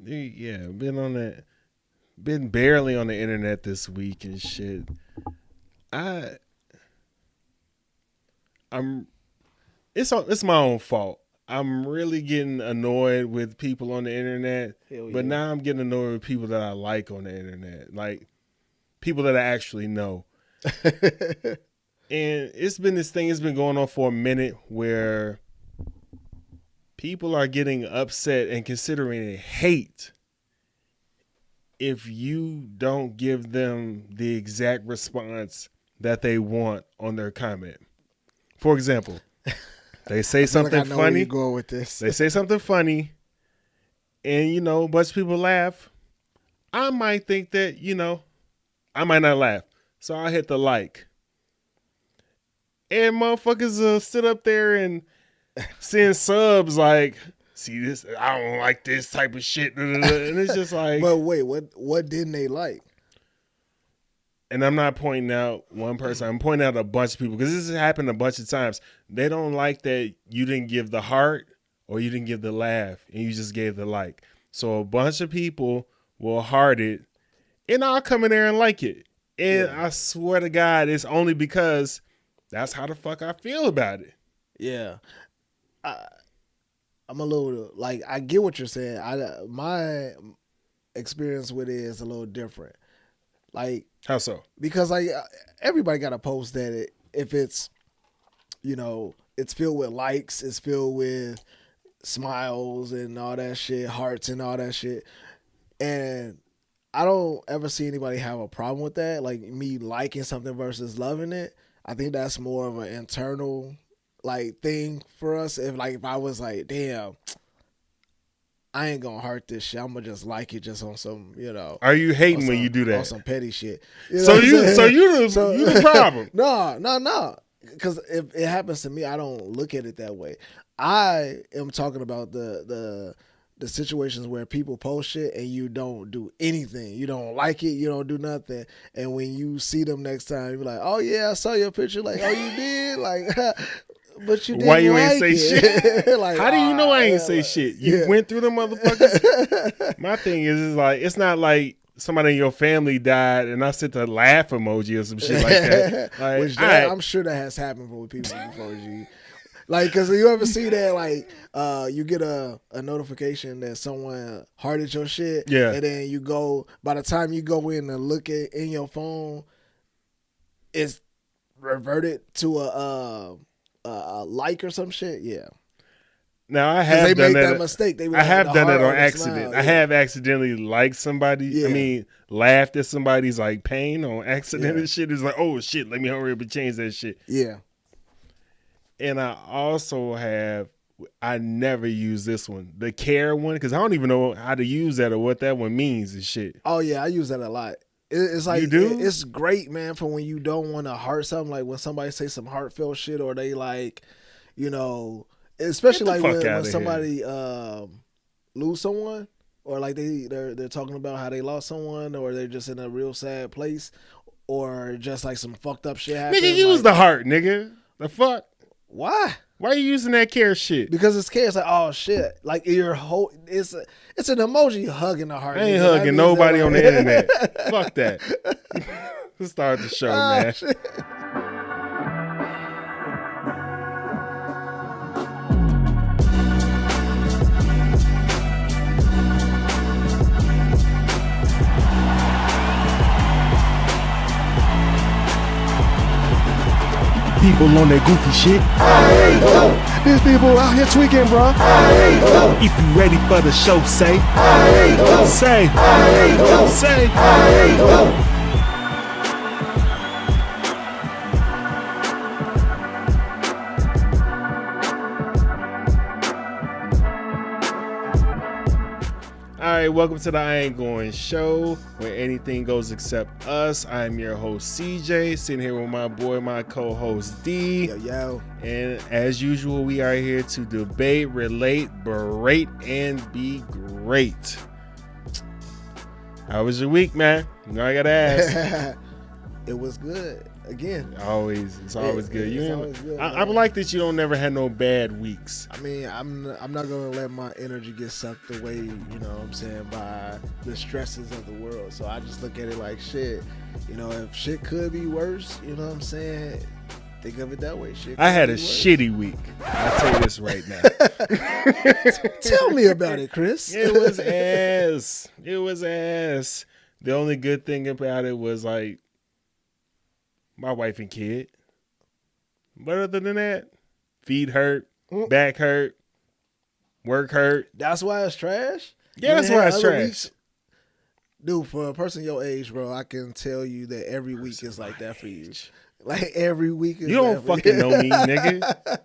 Yeah, been barely on the internet this week and shit. I'm it's my own fault. I'm really getting annoyed with people on the internet, but now I'm getting annoyed with people that I like on the internet, like people that I actually know. And it's been this thing. It's been going on for a minute where people are getting upset and considering hate if you don't give them the exact response that they want on their comment. For example, they say something funny. Where you going with this. They say something funny, and a bunch of people laugh. I might think that I might not laugh, so I hit the like. And motherfuckers sit up there and send subs like, see this, I don't like this type of shit. And it's just like. But wait, what didn't they like? And I'm not pointing out one person. I'm pointing out a bunch of people because this has happened a bunch of times. They don't like that you didn't give the heart or you didn't give the laugh and you just gave the like. So a bunch of people will heart it and I'll come in there and like it. And I swear to God, it's only because that's how the fuck I feel about it. Yeah. I'm a little, like, I get what you're saying. My experience with it is a little different. Like, how so? Because like everybody got to post that if it's, it's filled with likes, it's filled with smiles and all that shit, hearts and all that shit. And I don't ever see anybody have a problem with that. Like me liking something versus loving it. I think that's more of an internal like thing for us. If I was like, damn, I ain't gonna heart this shit. I'm gonna just like it just on some, Are you hating when you do that? On some petty shit. So you the problem. No. Because if it happens to me, I don't look at it that way. I am talking about the situations where people post shit and you don't do anything. You don't like it. You don't do nothing. And when you see them next time, you're like, oh yeah, I saw your picture. Like, oh, you did? Like, but you didn't. Why you ain't say shit? Like, how do you know I ain't say shit? You went through the motherfuckers. My thing is like, it's not like somebody in your family died and I sent a laugh emoji or some shit like that. Like, which I'm sure that has happened with people before. Like, because you ever see that, like, you get a notification that someone hearted your shit, and then by the time you go in and look at in your phone, it's reverted to a like or some shit. Yeah. Now I have done that mistake. I have done that on accident. Smile, I have accidentally liked somebody. Yeah. I mean, laughed at somebody's like pain on accident and shit. It's like, oh shit, let me hurry up and change that shit. Yeah. And I also I never use this one, the care one, because I don't even know how to use that or what that one means and shit. Oh, yeah, I use that a lot. It's like, you do? It's great, man, for when you don't want to heart something, like when somebody say some heartfelt shit or they like, especially like when somebody lose someone or like they're talking about how they lost someone or they're just in a real sad place or just like some fucked up shit happened. Nigga, use the heart, nigga. The fuck? Why? Why are you using that care shit? Because it's care. It's like, oh shit. Like it's an emoji hugging the heart. I ain't hugging nobody on the internet. Fuck that. Let's start the show, man. Shit. People on that goofy shit. These people out here tweaking, bro. If you ready for the show, say. Say. All right, welcome to the I Ain't Going Show, where anything goes except us. I'm your host, CJ, sitting here with my boy, my co-host, D. Yo. And as usual, we are here to debate, relate, berate, and be great. How was your week, man? You know I gotta ask. It was good. again, it's always good. It's always good. I like that you don't never had no bad weeks. I mean, I'm not gonna let my energy get sucked away, you know what I'm saying, by the stresses of the world. So I just look at it like shit. You know, if shit could be worse, you know what I'm saying? Think of it that way. Shit. I had a shitty week. I'll tell you this right now. Tell me about it, Chris. It was ass. It was ass. The only good thing about it was like my wife and kid. But other than that, feet hurt, back hurt, work hurt. That's why it's trash? Yeah, that's why it's trash. Weeks? Dude, for a person your age, bro, I can tell you that every week is like that for you. Like every week is you don't fucking know me, nigga.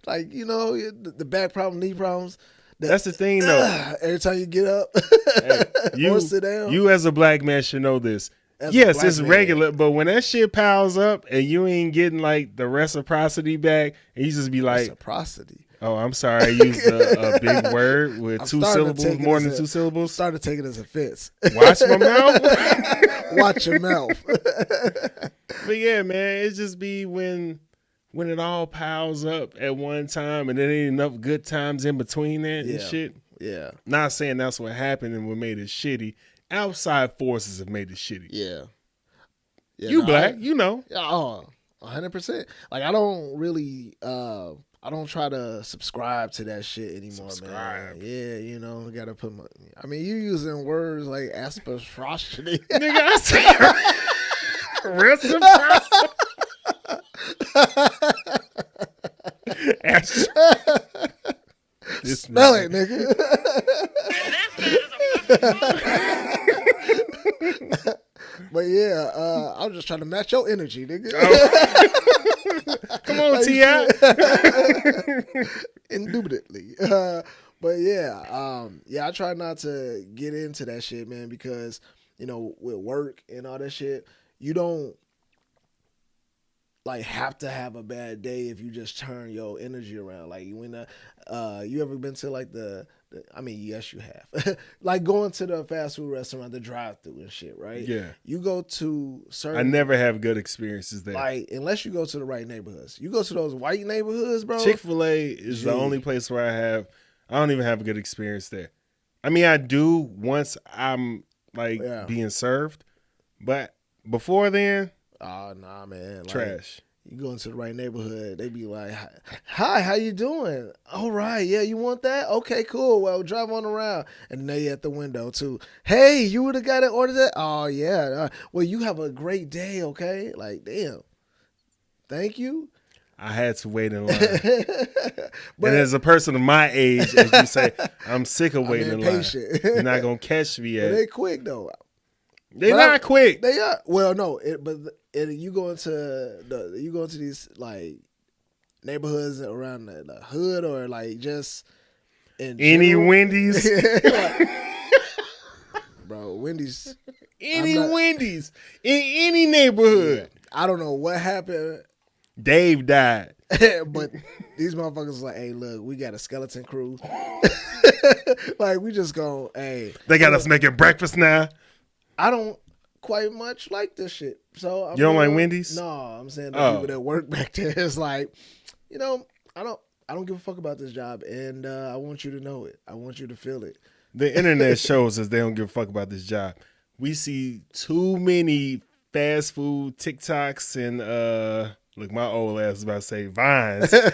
Like, you know, the back problem, knee problems. That's the thing, though. Every time you get up or sit down. You as a black man should know this. Yes, it's regular, but when that shit piles up and you ain't getting like the reciprocity back, and you just be like, reciprocity. Oh, I'm sorry, I used a big word with two syllables, more than two syllables. Started taking it as offense. Watch my mouth. Watch your mouth. But yeah, man, it just be when it all piles up at one time and there ain't enough good times in between that and shit. Yeah. Not saying that's what happened and what made it shitty. Outside forces have made it shitty. Yeah. Black, you know. Oh, 100%. Like, I don't really, I don't try to subscribe to that shit anymore, man. Yeah, you know, gotta put my, I mean, you using words like reciprocity. Nigga, I said reciprocity. Smell it, nigga. But yeah, I'm just trying to match your energy, nigga. Oh. Come on, T.I. Indubitably. But yeah, I try not to get into that shit, man, because, you know, with work and all that shit, you don't like have to have a bad day if you just turn your energy around. Like when you ever been to like I mean, yes, you have. Like going to the fast food restaurant, the drive-through and shit, right? Yeah. You go to certain. I never have good experiences there. Like unless you go to the right neighborhoods. You go to those white neighborhoods, bro. Chick-fil-A is the only place where I don't even have a good experience there. I mean, I do once I'm like being served, but before then, oh nah, man, trash. You go into the right neighborhood, they be like, "Hi, how you doing? All right, yeah, you want that? Okay, cool. Well, drive on around." And they at the window too. "Hey, you would have got to order that? Oh yeah. Well, you have a great day. Okay, like damn, thank you." I had to wait in line. But as a person of my age, as you say, I'm sick of waiting in line. You're not gonna catch me at. They quick though. They're not quick. They are. Well, no, you go into these like neighborhoods around the hood or like just in any general. Wendy's, bro. Wendy's. Wendy's in any neighborhood. Yeah, I don't know what happened. Dave died, but these motherfuckers like, hey, look, we got a skeleton crew. Like we just go, hey. They got us making breakfast now. I don't quite much like this shit. So you don't like Wendy's? No, I'm saying the people that work back there is like, you know, I don't give a fuck about this job, and I want you to know it. I want you to feel it. The internet shows us they don't give a fuck about this job. We see too many fast food TikToks and look, my old ass is about to say Vines. Where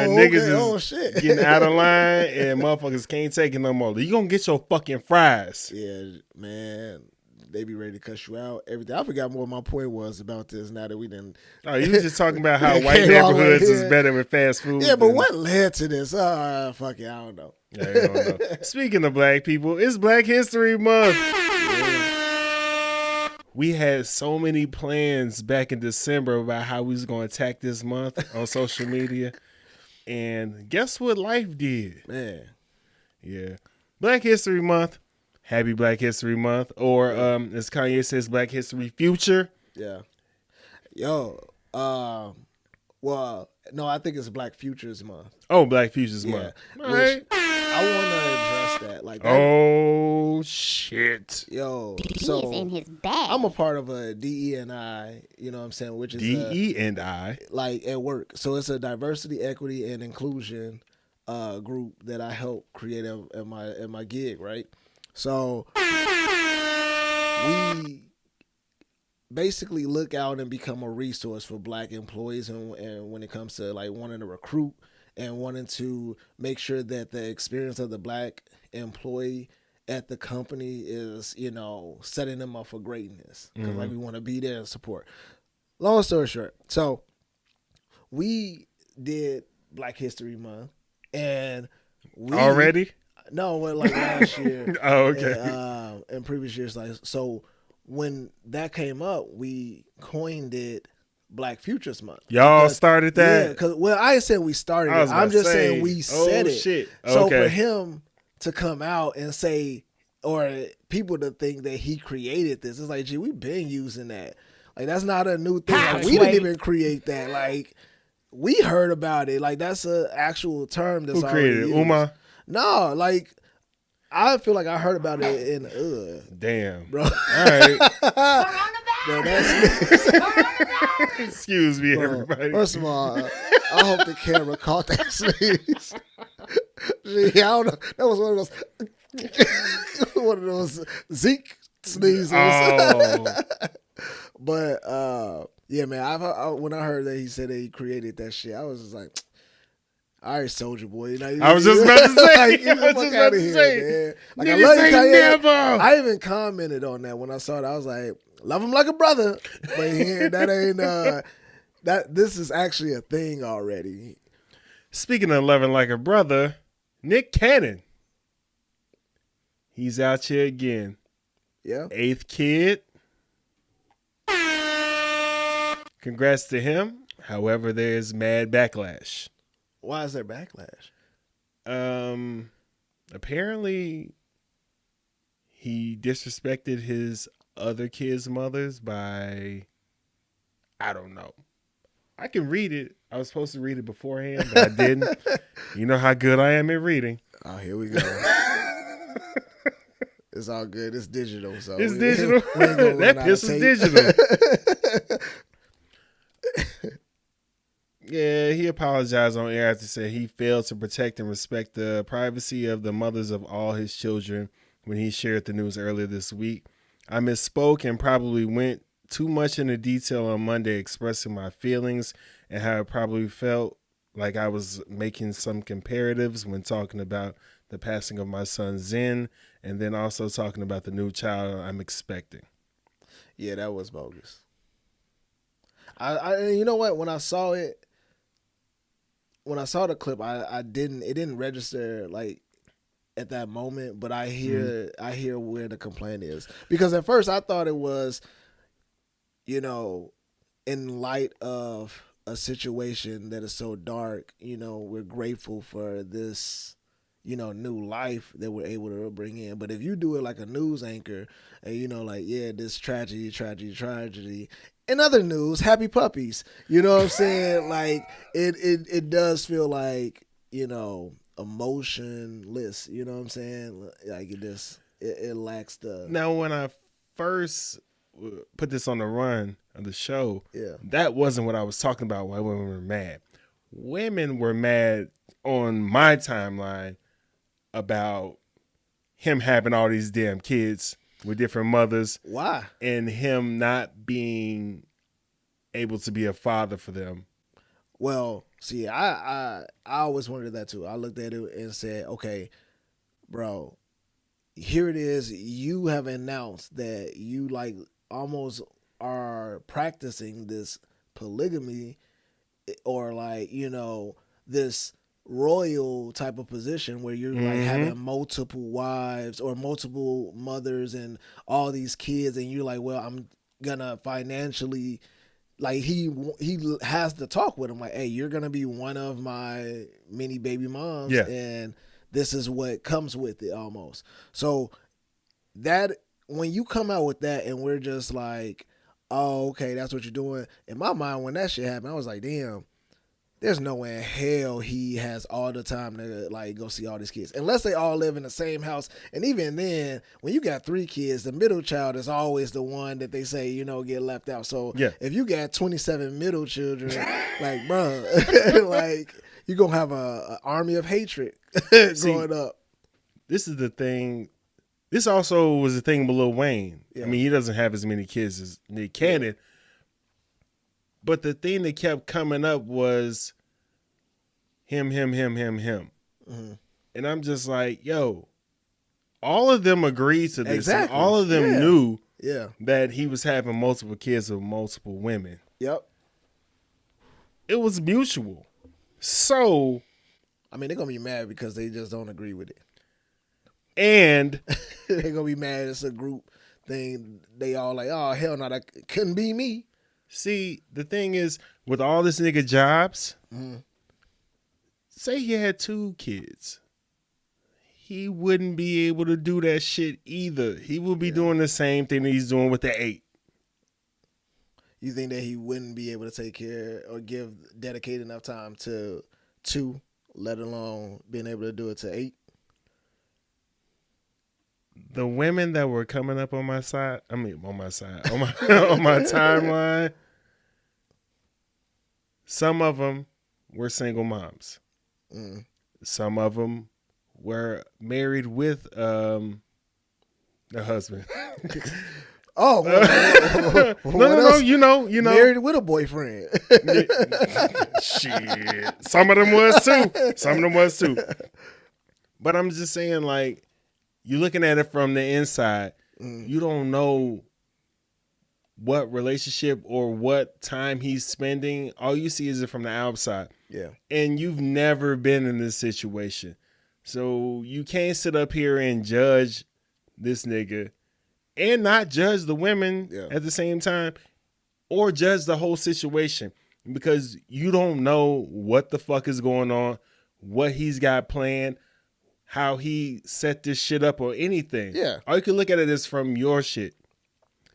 niggas is getting out of line and motherfuckers can't take it no more. You gonna get your fucking fries. Yeah, man. They be ready to cuss you out. Everything. I forgot what my point was about this now that we didn't. Oh, you was just talking about how white neighborhoods is better with fast food. Yeah, but what led to this? Fuck it, I don't know. Yeah, I don't know. Speaking of black people, it's Black History Month. Yeah. We had so many plans back in December about how we was going to attack this month on social media. And guess what life did? Man. Yeah. Black History Month. Happy Black History Month. Or as Kanye says, Black History Future. Yeah. Yo. Well, no, I think it's Black Futures Month. Oh, Black Futures Month. All right. I want to address that. Like, Shit. Yo, He's so in his bag. I'm a part of a DE&I, you know what I'm saying, which is DE&I. like at work. So it's a diversity, equity, and inclusion group that I help create at my gig, right? So we basically look out and become a resource for Black employees, and when it comes to like wanting to recruit and wanting to make sure that the experience of the Black employee at the company is, you know, setting them up for greatness, because like we want to be there and support. Long story short, so we did Black History Month, and we Already? no, well, like last year. Oh, okay. And previous years, like so, when that came up, we coined it Black Futures Month. Y'all started that? Yeah, because well, I said we started I was it. about I'm just to say, saying we said it. Shit. So Okay. for him to come out and say, or people to think that he created this, it's like, gee, we've been using that. Like that's not a new thing. Like, we didn't even create that. Like we heard about it. Like that's an actual term that's Who created it? used. Uma? No, like I feel like I heard about it in Damn. bro. All right. Bro, that's Excuse me, bro, everybody. first of all, I hope the camera caught that sneeze. Gee, I don't know. That was one of those Zeke sneezes. Oh. But yeah, man. When I heard that he said that he created that shit, I was just like, all right, Soldier Boy. You know, I was just about to say. like, get the I was fuck just out about of to here, say. man. Like, I Niggas love you, ain't Kanye. never. I even commented on that when I saw it. I was like, love him like a brother, but that ain't that. This is actually a thing already. Speaking of loving like a brother, Nick Cannon. He's out here again. Yeah. 8th kid. Congrats to him. However, there's mad backlash. Why is there backlash? Apparently he disrespected his other kids' mothers by, I don't know. I can read it. I was supposed to read it beforehand, but I didn't. You know how good I am at reading. Oh, here we go. It's all good. It's digital. So It's digital. we ain't gonna That run out piss of is tape. digital. Yeah, he apologized on air after saying he failed to protect and respect the privacy of the mothers of all his children when he shared the news earlier this week. I misspoke and probably went too much into detail on Monday, expressing my feelings and how I probably felt like I was making some comparatives when talking about the passing of my son Zen, and then also talking about the new child I'm expecting. Yeah, that was bogus. I you know what? When I saw the clip, it didn't register like at that moment, but I hear where the complaint is, because at first I thought it was, you know, in light of a situation that is so dark, you know, we're grateful for this, you know, new life that we're able to bring in. But if you do it like a news anchor and, you know, like, yeah, this tragedy. In other news, happy puppies. You know what I'm saying? Like it does feel like, you know, emotionless. You know what I'm saying? Like it lacks the. Now, when I first put this on the run of the show, Yeah. that wasn't what I was talking about why women were mad. Women were mad on my timeline about him having all these damn kids with different mothers. Why? And him not being able to be a father for them. Well, see, I always wondered that too. I looked at it and said, okay, bro, here it is. You have announced that you like almost are practicing this polygamy, or like, you know, this royal type of position where you're like having multiple wives or multiple mothers and all these kids, and you're like, well, I'm gonna financially, like he has to talk with him like, hey, you're gonna be one of my many baby moms, Yeah. and this is what comes with it almost. So that when you come out with that and we're just like, oh, okay, that's what you're doing. In my mind, when that shit happened, I was like, damn, there's no way in hell he has all the time to like go see all these kids, unless they all live in the same house. And even then, when you got 3 kids, the middle child is always the one that they say get left out. So Yeah. if you got 27 middle children, like bro, like you gonna have a army of hatred growing up. This is the thing. This also was the thing with Lil Wayne. Yeah. I mean, he doesn't have as many kids as Nick Cannon. But the thing that kept coming up was him. Mm-hmm. And I'm just like, yo, all of them agreed to this. Exactly. And all of them knew Yeah. that he was having multiple kids with multiple women. Yep. It was mutual. So, I mean, they're gonna be mad because they just don't agree with it. and They're gonna be mad it's a group thing. They all like, oh hell no, that couldn't be me. see, the thing is, with all this nigga jobs, Mm-hmm. say he had 2 kids, he wouldn't be able to do that shit either. He would be doing the same thing that he's doing with the 8. You think that he wouldn't be able to take care or dedicate enough time to 2, let alone being able to do it to 8? The women that were coming up on my side, on my on my timeline, some of them were single moms. Mm. Some of them were married with a husband. Oh, well, No, you know. married with a boyfriend. Shit. Some of them was too. But I'm just saying, like, you're looking at it from the inside. You don't know what relationship or what time he's spending. All you see is it from the outside. Yeah. And you've never been in this situation. So you can't sit up here and judge this nigga and not judge the women at the same time, or judge the whole situation, because you don't know what the fuck is going on, what he's got planned, how he set this shit up, or anything. Yeah. All you can look at it is from your shit.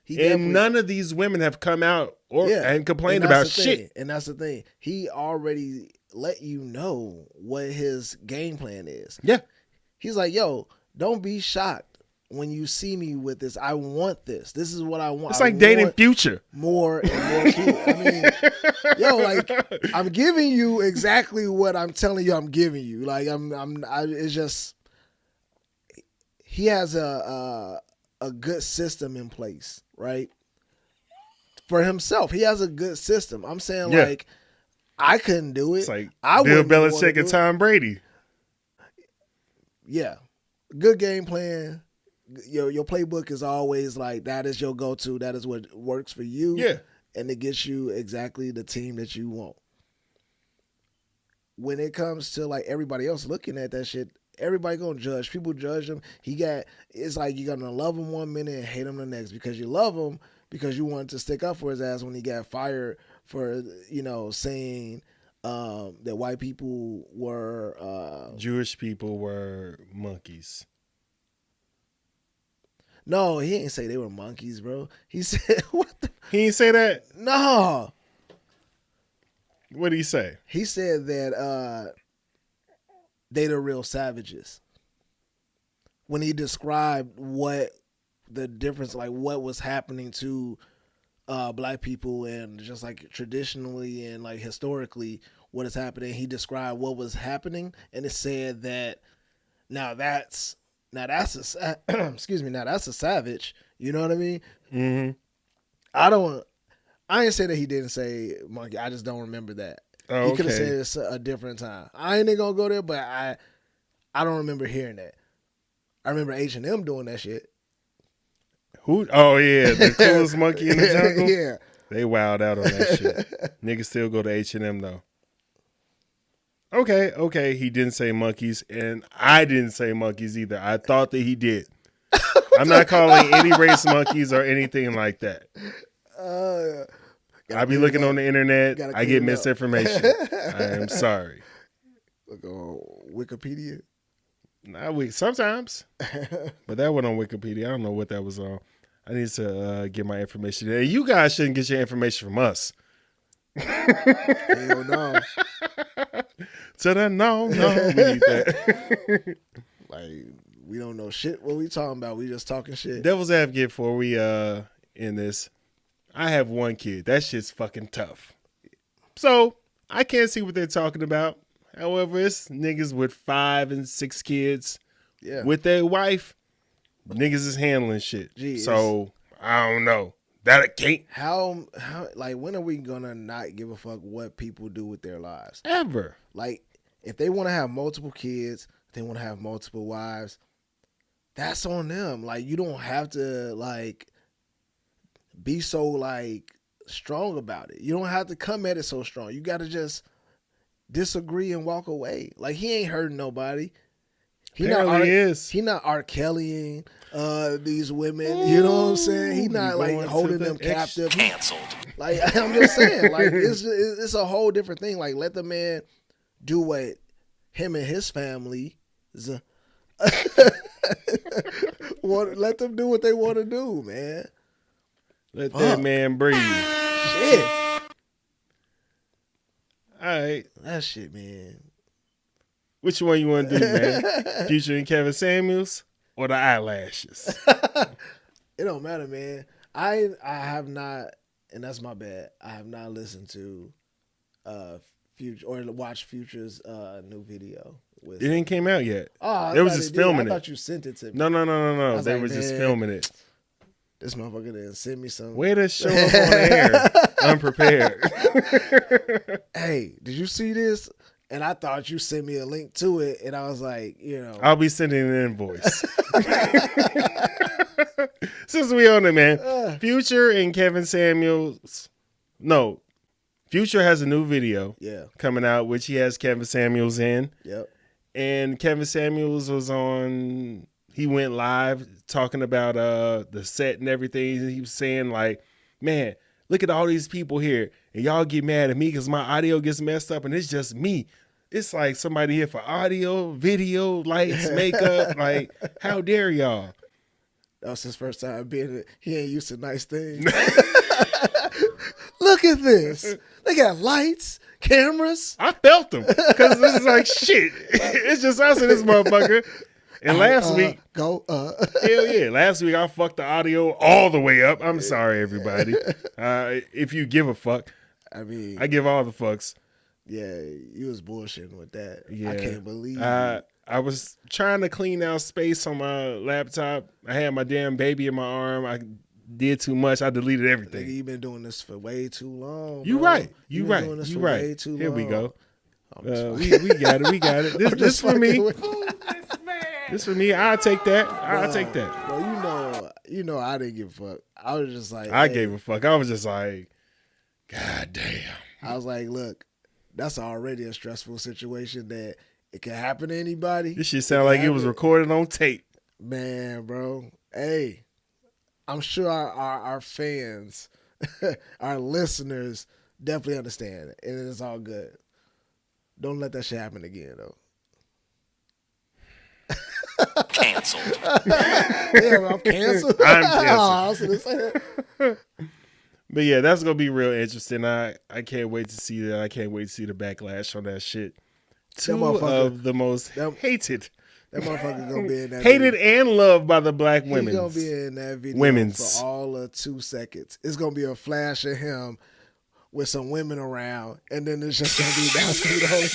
He And none of these women have come out and complained about shit. And that's the thing. He already let you know what his game plan is. Yeah. He's like, yo, don't be shocked when you see me with this. I want this. This is what I want. It's like dating Future. More and more kids. I mean, yo, like, I'm giving you exactly what I'm telling you I'm giving you. Like, it's just, he has a good system in place, right? For himself. He has a good system. I'm saying, like, I couldn't do it. It's like I Bill wouldn't wanna Belichick do and it. Tom Brady. Yeah. Good game plan. Your playbook is always like, that is your go-to. That is what works for you. Yeah. And it gets you exactly the team that you want. When it comes to like everybody else looking at that shit, everybody gonna judge. People judge him. It's like you're gonna love him one minute and hate him the next, because you love him because you wanted to stick up for his ass when he got fired for, saying that white people were Jewish people were monkeys. No, he ain't say they were monkeys, bro. He said, what the? He didn't say that? No. What did he say? He said that they the real savages. When he described what the difference, like what was happening to black people, and just like traditionally and like historically what is happening, he described what was happening, and it said that now that's a excuse me, now that's a savage. You know what I mean? Mm-hmm. I ain't say that he didn't say monkey. I just don't remember that. Oh, He could have okay. said it's a different time. I ain't gonna go there, but I don't remember hearing that. I remember H&M doing that shit. Who? Oh yeah, the coolest monkey in the jungle. Yeah. They wild out on that shit. Niggas still go to H&M though. Okay. He didn't say monkeys, and I didn't say monkeys either. I thought that he did. I'm not calling any race monkeys or anything like that. I be looking on the internet. I get misinformation. I am sorry. Look on Wikipedia. Sometimes, but that went on Wikipedia. I don't know what that was on. I need to get my information there. You guys shouldn't get your information from us. Hell no. To the no, we need that. Like, we don't know shit what we talking about. We just talking shit. Devil's advocate for we in this. I have one kid. That shit's fucking tough. So I can't see what they're talking about. However, it's niggas with 5 and 6 kids with their wife. Niggas is handling shit. Jeez. So I don't know. That I can't. How like when are we gonna not give a fuck what people do with their lives? Ever. Like, if they want to have multiple kids, if they want to have multiple wives, that's on them. Like, you don't have to like be so like strong about it. You don't have to come at it so strong. You got to just disagree and walk away. Like, he ain't hurting nobody. He not R. Kellying these women. You know what I'm saying? He not like holding them captive. Canceled. Like, I'm just saying, like, it's a whole different thing. Like, let the man do what him and his family let them do what they want to do, man. Let that man breathe. Shit. All right. That shit, man. Which one you want to do, man? Future and Kevin Samuels or the eyelashes? It don't matter, man. I have not, and that's my bad. I have not listened to Future or watched Future's new video. It didn't came out yet. Oh, they was just filming it. I thought you sent it to me. No. They were just filming it. This motherfucker didn't send me some. Way to show up on the air unprepared. Hey, did you see this? And I thought you sent me a link to it, and I was like, you know, I'll be sending an invoice. Since we own it, man. Future and Kevin Samuels. No, Future has a new video coming out, which he has Kevin Samuels in. Yep. And Kevin Samuels was on, he went live talking about the set and everything. He was saying like, man, look at all these people here. And y'all get mad at me because my audio gets messed up and it's just me. It's like somebody here for audio, video, lights, makeup. Like, how dare y'all? That was his first time being, he ain't used to nice things. Look at this. They got lights, cameras. I felt them because this is like shit. It's just us and this motherfucker. And last week, hell yeah, last week I fucked the audio all the way up. I'm sorry, everybody. If you give a fuck, I mean, I give all the fucks. Yeah, you was bullshitting with that. Yeah. I can't believe I was trying to clean out space on my laptop. I had my damn baby in my arm. I did too much. I deleted everything. Nigga, you've been doing this for way too long. You bro. right. You right. Doing this You for right. Way too Here long. we go. We got it. We got it. This for me. This for me. I'll take that. I'll take that. Well, you know, I didn't give a fuck. I was just like, I gave a fuck. I was just like, God damn. I was like, look, that's already a stressful situation that it can happen to anybody. This shit sound like it was recorded on tape. Man, bro. Hey, I'm sure our fans, our listeners definitely understand it. And it's all good. Don't let that shit happen again, though. Canceled. Damn, I'm canceled. I'm canceled. I was gonna say that. But yeah, that's gonna be real interesting. I can't wait to see that. I can't wait to see the backlash on that shit. Two of the most hated. That motherfucker gonna be in that hated video. And loved by the black women. He's gonna be in that video for all of 2 seconds. It's gonna be a flash of him with some women around, and then it's just gonna be that's gonna be the whole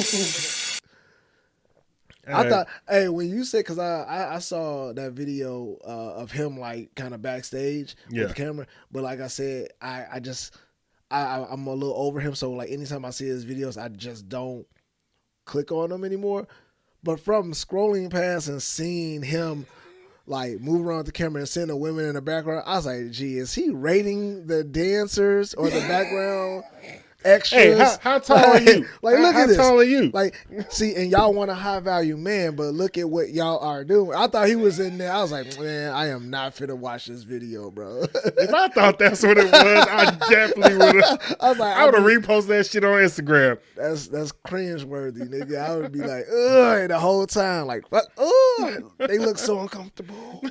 thing. I thought, hey, when you said, because I saw that video of him like kind of backstage with the camera, but like I said, I'm a little over him, so like anytime I see his videos, I just don't click on them anymore. But from scrolling past and seeing him like move around the camera and seeing the women in the background, I was like, gee, is he rating the dancers or the background extras? Hey, how tall are you? Like, look at this. How tall are you? Like, see, and y'all want a high value man, but look at what y'all are doing. I thought he was in there. I was like, man, I am not finna watch this video, bro. If I thought that's what it was, I definitely would have. I would have reposted that shit on Instagram. That's cringe worthy, nigga. I would be like, ugh, the whole time, like, ugh, they look so uncomfortable.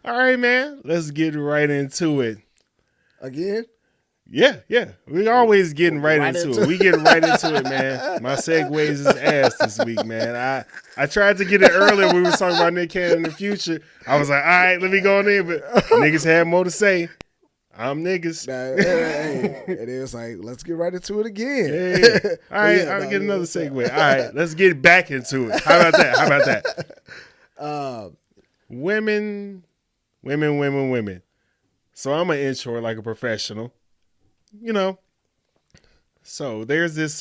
All right, man. Let's get right into it. Again? Yeah. We always getting right Right into into it. We getting right into it, man. My segues is ass this week, man. I tried to get it earlier when we was talking about Nick Cannon in the future. I was like, all right, let me go on in, but niggas had more to say. I'm niggas. Hey, and it was like, let's get right into it again. Yeah. All right, I'll get another segue. All right, let's get back into it. How about that? Women. So I'm an intro like a professional, So there's this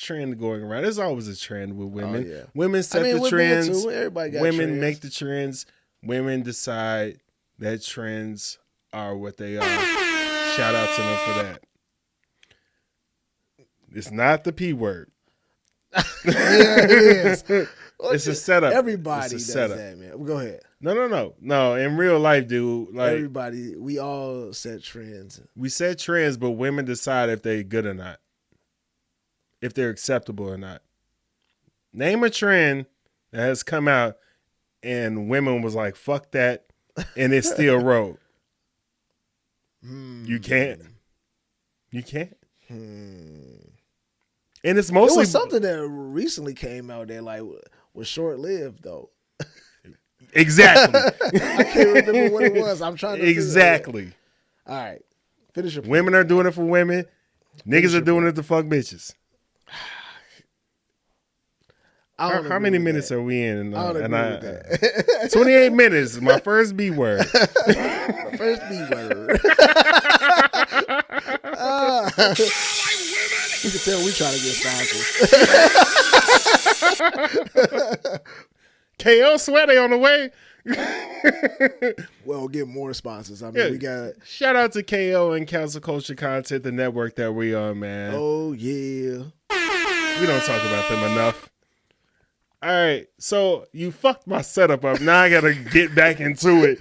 trend going around. There's always a trend with women. Oh, yeah. Women set the with trends. men too. Everybody got Women trends. make the trends. Women decide that trends are what they are. Shout out to them for that. It's not the P word. Yeah, it is. It's a setup. Everybody it's a does setup. that, man. Go ahead. No. In real life, dude, like Everybody, we all set trends. we set trends, but women decide if they're good or not, if they're acceptable or not. Name a trend that has come out and women was like, "Fuck that," and it still rode. You can't. And it's It mostly was something that recently came out that like was short lived though. exactly. I can't remember what it was. I'm trying to Exactly. All right, finish your point. Women are doing it for women. Niggas are doing it to fuck bitches. How many minutes are we in? I don't agree with that. 28 minutes. My first B word. First B word. You can tell we trying to get sponsors. KO Sweaty on the way. Well, get more sponsors. I mean, we got. Shout out to KO and Council Culture Content, the network that we on, man. Oh yeah. We don't talk about them enough. All right, so you fucked my setup up. Now I gotta get back into it.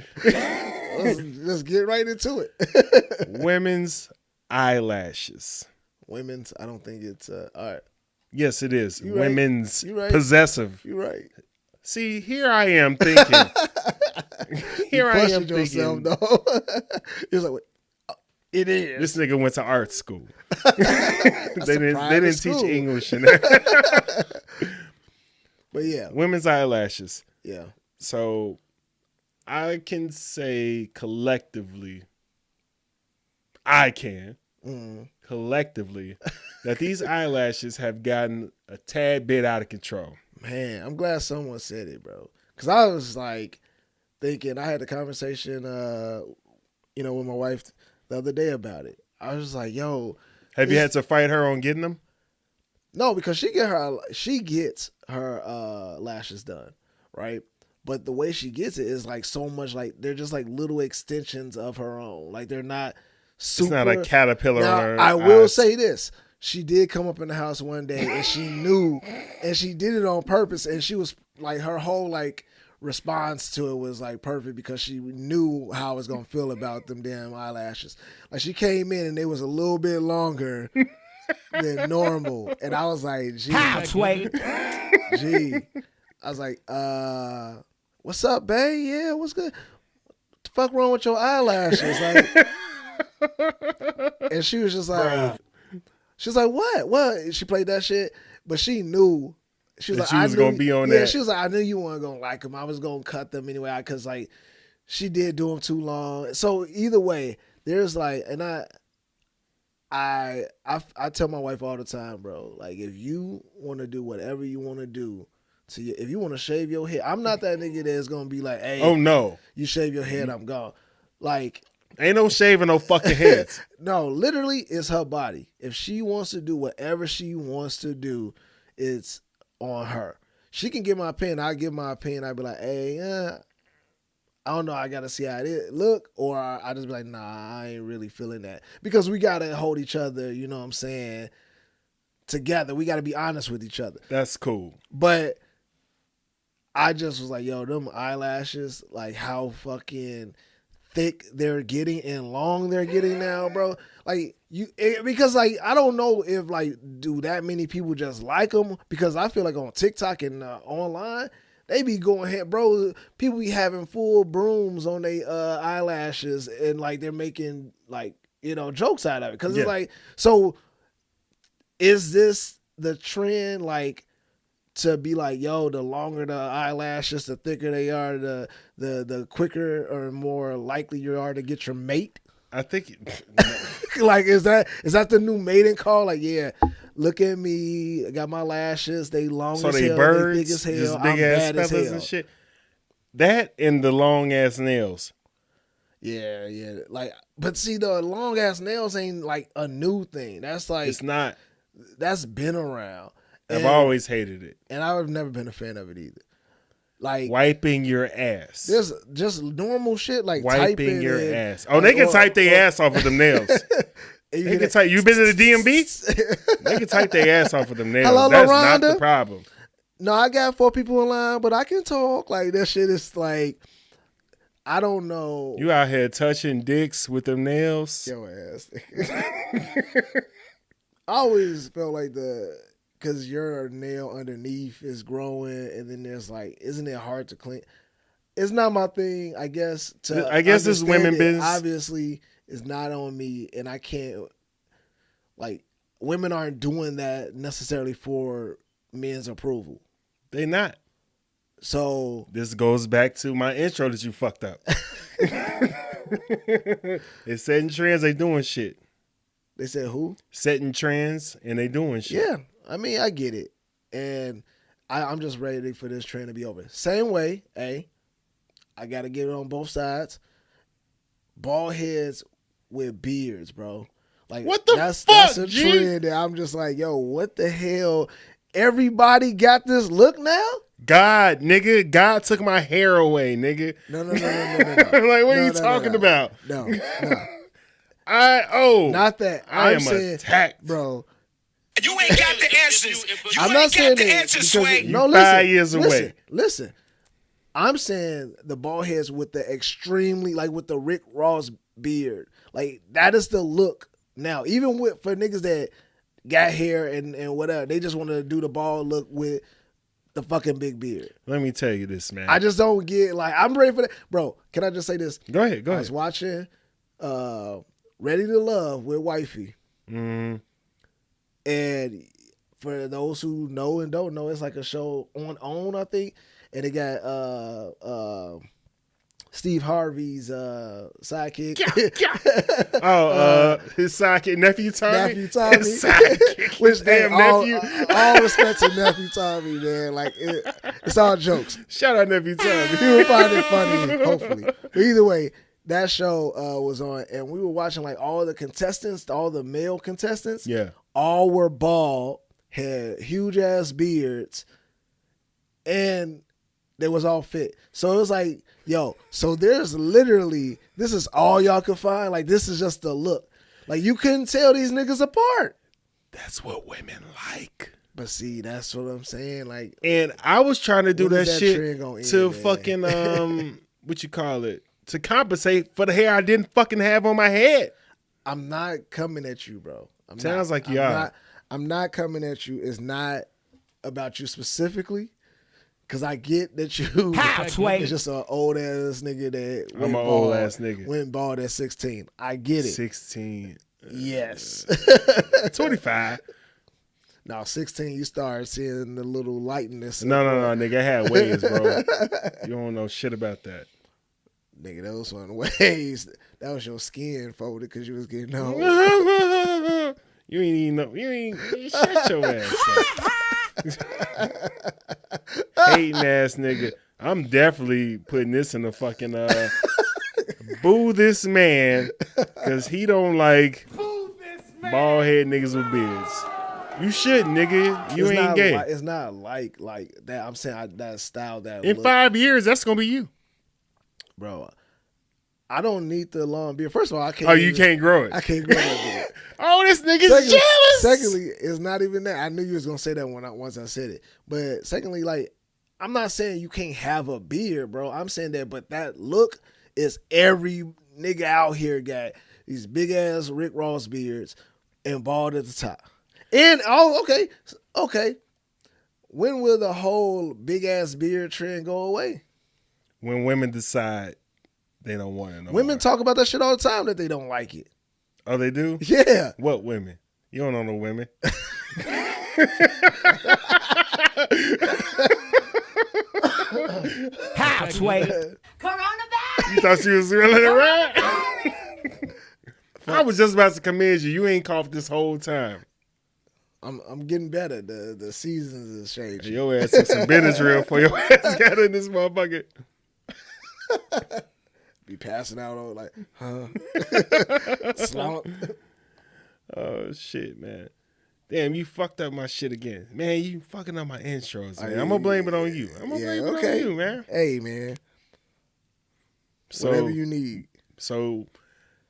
Let's get right into it. Women's eyelashes. Women's. I don't think it's all right. Yes, it is. You right. Women's You right. possessive. You're right. See, here I am thinking. You questioned yourself, though. It was like, wait, it is. This nigga went to art school. They didn't teach English in there. But yeah, Women's eyelashes. yeah. So I can say collectively, collectively, that these eyelashes have gotten a tad bit out of control. Man, I'm glad someone said it, bro. Because I was like thinking, I had a conversation, with my wife the other day about it. I was like, yo. Have you had to fight her on getting them? No, because she gets her lashes done, right? But the way she gets it is like so much like they're just like little extensions of her own. Like they're not super. It's not a caterpillar. Now, I will say this. She did come up in the house one day and she knew and she did it on purpose and she was like her whole like response to it was like perfect because she knew how I was gonna feel about them damn eyelashes. Like she came in and they was a little bit longer than normal. And I was like, gee. Gee. I was like, what's up, babe? Yeah, what's good? What the fuck wrong with your eyelashes? Like, and she was just like, what? What? She played that shit, but she knew. She was like, she was gonna be on that. Yeah, she was like, I knew you weren't gonna like them. I was gonna cut them anyway, because like, she did do them too long. So either way, there's like, and I tell my wife all the time, bro. Like, if you want to do whatever you want to do, if you want to shave your head, I'm not that nigga that's gonna be like, hey, oh no, you shave your head, I'm gone. Like, ain't no shaving no fucking heads. No, literally, it's her body. If she wants to do whatever she wants to do, it's on her. She can give my opinion. I give my opinion. I'd be like, hey, I don't know. I got to see how it look. Or I just be like, nah, I ain't really feeling that. Because we got to hold each other, you know what I'm saying, together. We got to be honest with each other. That's cool. But I just was like, yo, them eyelashes, like how fucking thick they're getting and long they're getting now, bro. Like because like I don't know if like do that many people just like them, because I feel like on TikTok and online They be going ahead, bro. People be having full brooms on their eyelashes, and like they're making like jokes out of it because it's like, so is this the trend? Like to be like, yo, the longer the eyelashes, the thicker they are, the quicker or more likely you are to get your mate. I think, like, is that the new mating call? Like, yeah, look at me, I got my lashes, they long so as they hell, birds, they thick as hell, just I'm big ass bad as feathers hell. and shit. That and the long ass nails. Yeah. Like, but see, the long ass nails ain't like a new thing. That's like, It's not. That's been around. I've always hated it. And I've never been a fan of it either. Like wiping your ass. There's just normal shit like wiping your in, ass. Oh, they can type their ass off of them nails. You can type. You been to the DMV? They can type their ass off of them nails. Hello, That's Loranda? not the problem. No, I got 4 people in line, but I can talk. Like that shit is like, I don't know. You out here touching dicks with them nails? Your ass. I always felt like because your nail underneath is growing, and then there's like, isn't it hard to clean? It's not my thing, I guess. I guess this is women business. Obviously, it's not on me, and I can't. Like, women aren't doing that necessarily for men's approval. They not. So this goes back to my intro that you fucked up. It's setting trends. They doing shit. They said who? Setting trends and they doing shit. Yeah, I mean, I get it, and I'm just ready for this trend to be over. Same way, I got to get it on both sides. Bald heads with beards, bro. Like, what the fuck? That's a G? trend that I'm just like, yo, what the hell? Everybody got this look now? God, nigga, God took my hair away, nigga. No. Like, what are you talking about? No. Not that. I am saying, attacked, bro. You ain't got the answers. I'm not saying that. No, listen. 5 years away. Listen. I'm saying the bald heads with the extremely, like with the Rick Ross beard. Like, that is the look now. Even for niggas that got hair and whatever, they just want to do the bald look with the fucking big beard. Let me tell you this, man. I just don't get, like, I'm ready for that. Bro, can I just say this? Go ahead. I was watching Ready to Love with Wifey. Mm-hmm. And for those who know and don't know, it's like a show on OWN, I think. And it got Steve Harvey's sidekick. His sidekick, Nephew Tommy. Nephew Tommy. His sidekick. Which damn nephew. All respect to Nephew Tommy, man. Like, it's all jokes. Shout out Nephew Tommy. He will find it funny, hopefully. But either way, that show was on, and we were watching like all the contestants, all the male contestants. Yeah. All were bald, had huge ass beards, and they was all fit. So it was like, yo, so there's literally, this is all y'all could find. Like, this is just the look. Like, you couldn't tell these niggas apart. That's what women like. But see, that's what I'm saying. Like, and I was trying to do that shit to end, fucking what you call it, to compensate for the hair I didn't fucking have on my head. I'm not coming at you, bro. Sounds like you are. I'm not coming at you. It's not about you specifically. Cause I get that you it's just an old ass nigga that I'm an old ass nigga. Went bald at 16. I get it. 16. Yes. 25. No, 16 you start seeing the little lightness. No, nigga. I had waves, bro. You don't know shit about that. Nigga, those one waves. That was your skin folded because you was getting old. You ain't even know. You ain't shut your ass up. Hating ass nigga. I'm definitely putting this in the fucking boo this man because he don't like bald head niggas with beards. You should, nigga. You ain't gay. It's not like that. I'm saying that style that in look. 5 years that's gonna be you, bro. I don't need the long beard. First of all, I can't. Oh, you can't grow it. I can't grow that beard. Oh, this nigga's jealous. Secondly, it's not even that. I knew you was gonna say that once I said it. But secondly, like, I'm not saying you can't have a beard, bro. I'm saying that, but that look is every nigga out here got these big ass Rick Ross beards and bald at the top. And okay. When will the whole big ass beard trend go away? When women decide they don't want it no Women more. talk about that shit all the time that they don't like it. Oh, they do? Yeah. What women? You don't know no women. Halfway. You thought she was really around? I was just about to commend you. You ain't coughed this whole time. I'm getting better. The seasons is changing. Your ass took some Benadryl for your ass got in this motherfucker. Be passing out on like, huh? Slump. Oh shit, man. Damn, you fucked up my shit again. Man, you fucking up my intros, man. I'm gonna blame it on you. I'm gonna blame it on you, man. Hey, man. So, whatever you need. So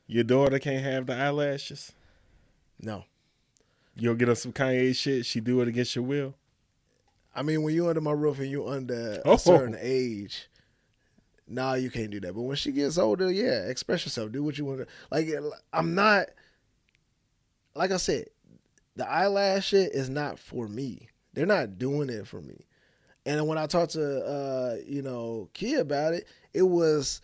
your daughter can't have the eyelashes? No. You'll get her some Kanye shit, she do it against your will? I mean, when you under my roof and you under Oh. a certain age, nah, you can't do that. But when she gets older, yeah, express yourself. Do what you want to. Like, I'm not, like I said, the eyelash shit is not for me. They're not doing it for me. And when I talked to, Kia about it, it was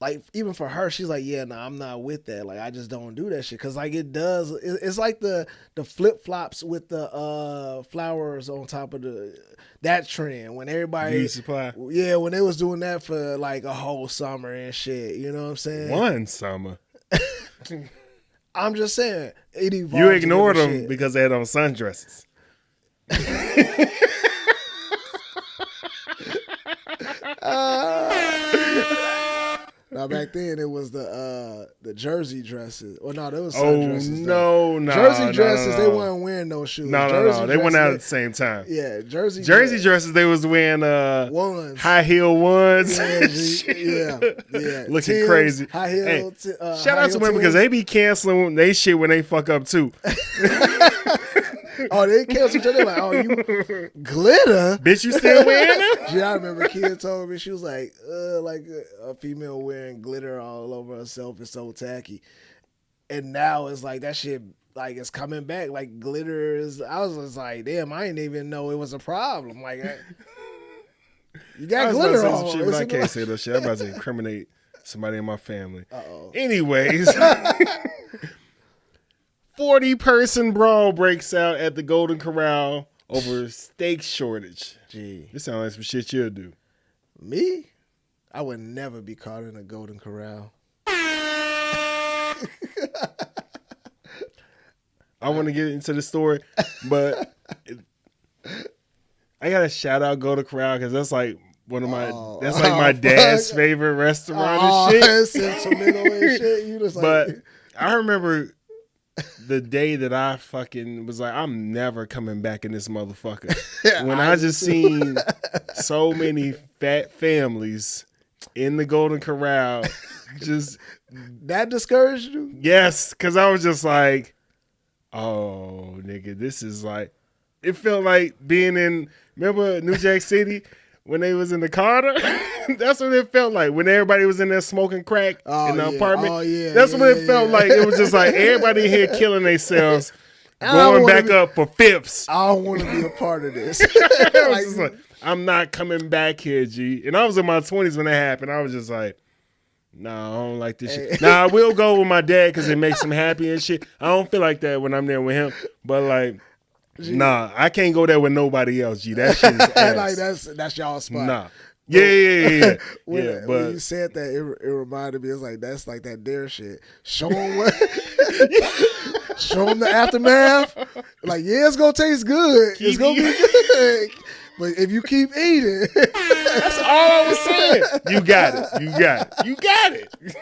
like, even for her, she's like, yeah, nah, I'm not with that. Like, I just don't do that shit. Cause like it's like the flip flops with the flowers on top of that trend when everybody Beauty supply. Yeah, when they was doing that for like a whole summer and shit. You know what I'm saying? One summer. I'm just saying it evolved. You ignored to them shit. because they had on sundresses. Now back then it was the jersey dresses. Well, no, there was Oh sundresses. no, no, Jersey no, dresses. no, They no. weren't wearing no shoes. No, Jersey they went out at dresses, the same time. Yeah, jersey Dresses, they was wearing ones. high heel ones. Yeah, yeah. Looking Timbs, crays. high heel. Hey, high shout out to heel women because Timbs. they be canceling they shit when they fuck up too. Oh, they cancel each other. Like, oh, you glitter. Bitch, you still wearing them? Yeah, I remember a kid told me, she was like a female wearing glitter all over herself is so tacky. And now it's like that shit, like it's coming back. Like glitter is. I was just like, damn, I didn't even know it was a problem. Like, you got glitter Some on. shit, but I can't say that shit. I'm about to incriminate somebody in my family. Uh-oh. Anyways. 40-person brawl breaks out at the Golden Corral over steak shortage. Gee, This sounds like some shit you'll do. me? I would never be caught in a Golden Corral. I want to get into the story, but I gotta shout out Golden Corral because that's like one of my my dad's favorite restaurant and shit. It's sentimental and shit. You just like, But I remember the day that I fucking was like, I'm never coming back in this motherfucker. When I just seen so many fat families in the Golden Corral, just that discouraged you? yes, because I was just like, oh nigga, this is like, it felt like being in, remember New Jack City when they was in the Carter? That's what it felt like when everybody was in there smoking crack in the apartment. Oh, yeah, That's what it felt like. It was just like everybody here killing themselves, I don't going wanna back up for fifths. I don't want to be a part of this. I was just like, I'm not coming back here, G. And I was in my 20s when that happened. I was just like, nah, I don't like this shit. Now, I will go with my dad because it makes him happy and shit. I don't feel like that when I'm there with him. But like, nah, I can't go there with nobody else, G. That shit is ass. Like that's y'all spot. Nah. Yeah. When But you said that, it reminded me. It's like that's like that dare shit. Show them what. Show them the aftermath. Like, yeah, it's gonna taste good. It's gonna be good. But if you keep eating, that's all I was saying. You got it. You got it.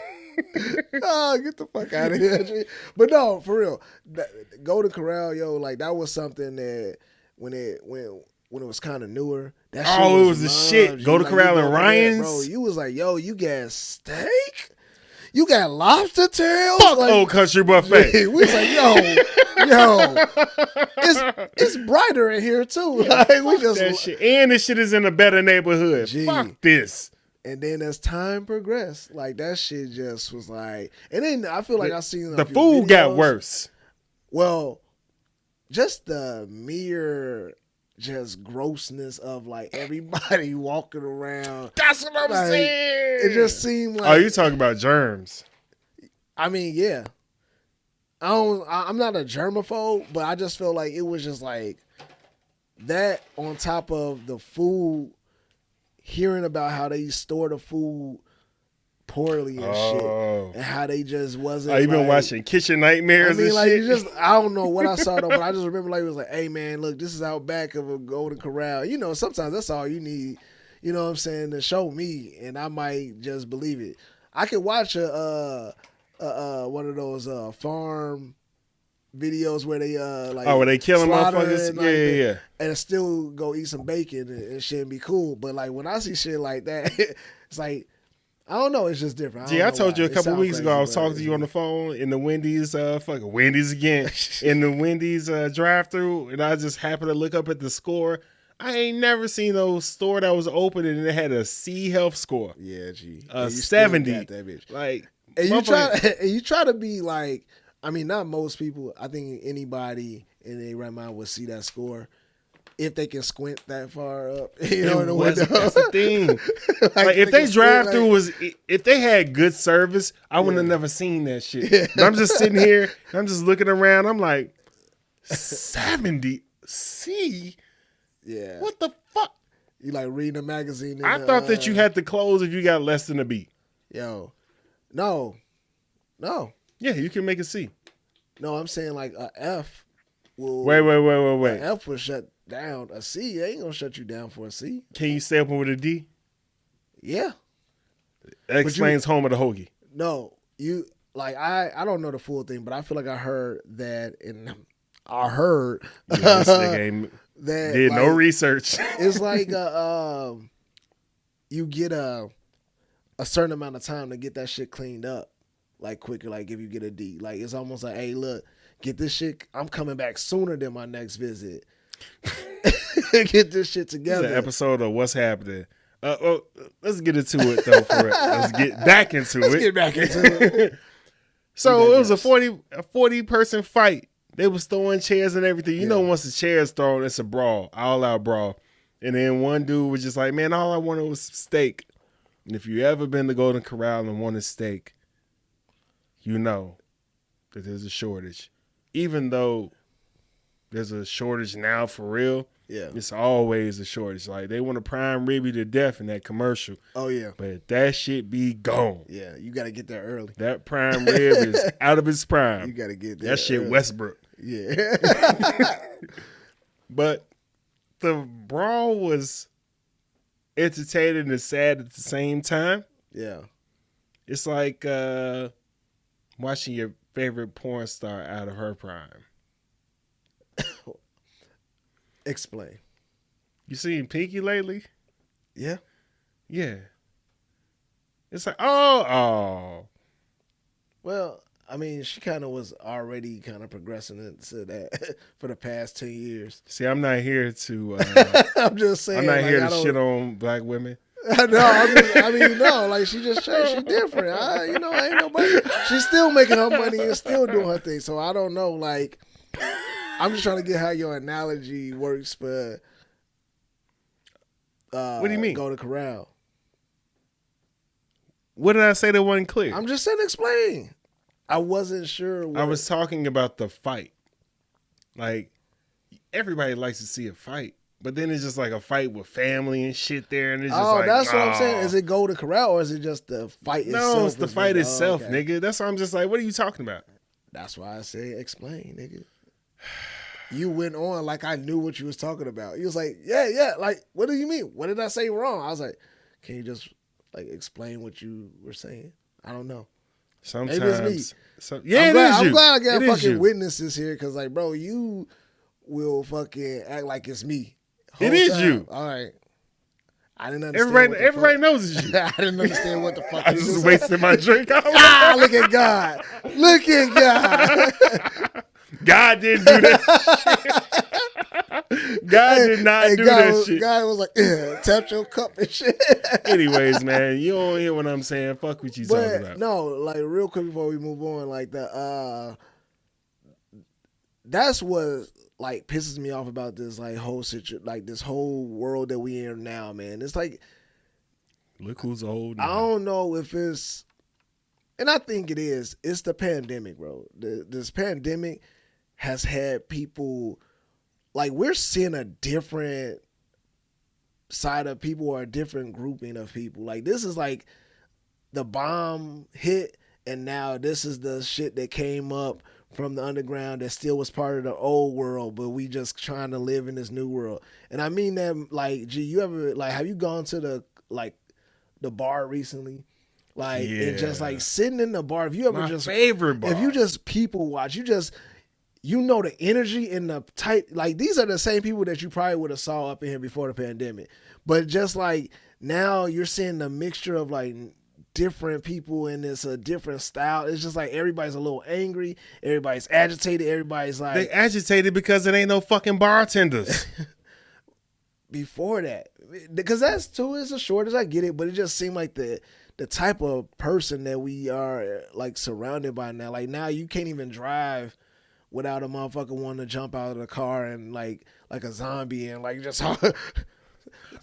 oh, get the fuck out of here. G. But no, for real, Golden Corral, yo, like that was something that when it was kind of newer. That shit it was the loved, shit. G. Golden Like, Corral you and go there, Ryan's. bro. You was like, yo, you got steak? You got lobster tails? Fuck like, Old Country Buffet. we was like, yo, it's brighter in here too. Like, we just that shit. And this shit is in a better neighborhood. Gee. Fuck this. And then as time progressed, like that shit just was like, and then I feel like I seen The a few food got videos. worse. Well, just the mere just grossness of like everybody walking around. That's what I'm Like, saying. It just seemed like. Oh, you talking about germs? I mean, yeah. I'm not a germaphobe, but I just feel like it was just like that on top of the food, hearing about how they store the food poorly and shit, and how they just wasn't. Oh, you been like, watching Kitchen Nightmares? I mean, and like shit? I don't know what I saw though, but I just remember like it was like, hey man, look, this is out back of a Golden Corral. You know, sometimes that's all you need. You know what I'm saying, to show me, and I might just believe it. I could watch one of those farm videos where they like where they killing slaughter motherfuckers. and, like, Yeah. and still go eat some bacon and shit and be cool. But like when I see shit like that, it's like I don't know. It's just different. Gee, I told you a It couple sound weeks ago I was crazy, but talking to you on the phone in the Wendy's, fucking Wendy's again, in the Wendy's drive-through, and I just happened to look up at the score. I ain't never seen no store that was open and it had a C health score. Yeah, G. 70. Got that bitch. Like, And you try to be like, I mean, not most people. I think anybody in their right mind would see that score if they can squint that far up. You know, in the window. That's the thing. like if they drive through if they had good service, I wouldn't have never seen that shit. Yeah. But I'm just sitting here, and I'm just looking around. I'm like, 70 C. Yeah. What the fuck? You like reading a magazine. I thought that you had to close if you got less than a B. Yo, no. Yeah, you can make a C. No, I'm saying like a F will. Wait. A F will shut down. A C they ain't gonna shut you down for a C. Can you stay open with a D? Yeah. That explains home of the hoagie. No, you like I don't know the full thing, but I feel like I heard that, and I heard Yeah, this nigga ain't that did like, no research. It's like you get a certain amount of time to get that shit cleaned up, like quicker. Like if you get a D, like it's almost like, hey, look, get this shit. I'm coming back sooner than my next visit. Get this shit together. This is an episode of What's Happening. Let's get into it though. For it, let's get back into it. Let's get back into it. So it was a 40 person fight. They was throwing chairs and everything. You know, once the chair's thrown, it's a brawl, all out brawl. And then one dude was just like, man, all I wanted was steak. And if you ever been to Golden Corral and wanted steak, you know that there's a shortage. Even though there's a shortage now for real, it's always a shortage. Like they want to prime rib you to death in that commercial. Oh yeah, but that shit be gone. Yeah, you got to get there early. That prime rib is out of its prime. You got to get there. That shit early. Westbrook. Yeah. But the brawl was entertaining and sad at the same time. Yeah. It's like watching your favorite porn star out of her prime. Explain. You seen Pinky lately? Yeah. Yeah. It's like, oh. Well, I mean, she kind of was already kind of progressing into that for the past 10 years. See, I'm not here to. I'm just saying. I'm not like, here to shit on black women. No, no, like she just changed. She different. Ain't nobody. She's still making her money and still doing her thing. So I don't know. Like, I'm just trying to get how your analogy works for. What do you mean? Golden Corral. What did I say that wasn't clear? I'm just saying, explain. I wasn't sure. I was talking about the fight. Like, everybody likes to see a fight, but then it's just like a fight with family and shit there, and it's just like, that's what I'm saying. Is it Golden Corral or is it just the fight itself? No, it's the fight itself, okay. nigga. That's why I'm just like, what are you talking about? That's why I say explain, nigga. You went on like I knew what you was talking about. You was like, yeah. Like, what do you mean? What did I say wrong? I was like, can you just like explain what you were saying? I don't know. Sometimes, maybe it's me. I'm glad I got fucking witnesses here because, like, bro, you will fucking act like it's me. It is you. All right. I didn't understand. Everybody knows it's you. I didn't understand what the fuck. I just wasted my drink. Look at God. Look at God. God didn't do that shit. God did not do that shit. God was like, tap your cup and shit. Anyways, man, you don't hear what I'm saying. Fuck what you talking about. No, like real quick before we move on, like that's what like pisses me off about this like whole situation, like this whole world that we in now, man. It's like, Look who's old I now. don't know if it's, and I think it is. It's the pandemic, bro. This pandemic has had people, like, we're seeing a different side of people or a different grouping of people. Like, this is like the bomb hit, and now this is the shit that came up from the underground that still was part of the old world, but we just trying to live in this new world. And I mean that, like, G, you ever, like, have you gone to the bar recently? Like, and just like sitting in the bar, if you ever My just favorite bar. if you just people watch, you know the energy and the type, like, these are the same people that you probably would have saw up in here before the pandemic. But just like now you're seeing the mixture of like different people and it's a different style. It's just like everybody's a little angry, everybody's agitated, everybody's like, They agitated because it ain't no fucking bartenders. before that, because that's too, it's a shortage, I get it, but it just seemed like the type of person that we are like surrounded by now. Like, now you can't even drive without a motherfucker wanting to jump out of the car and like a zombie and like just slamming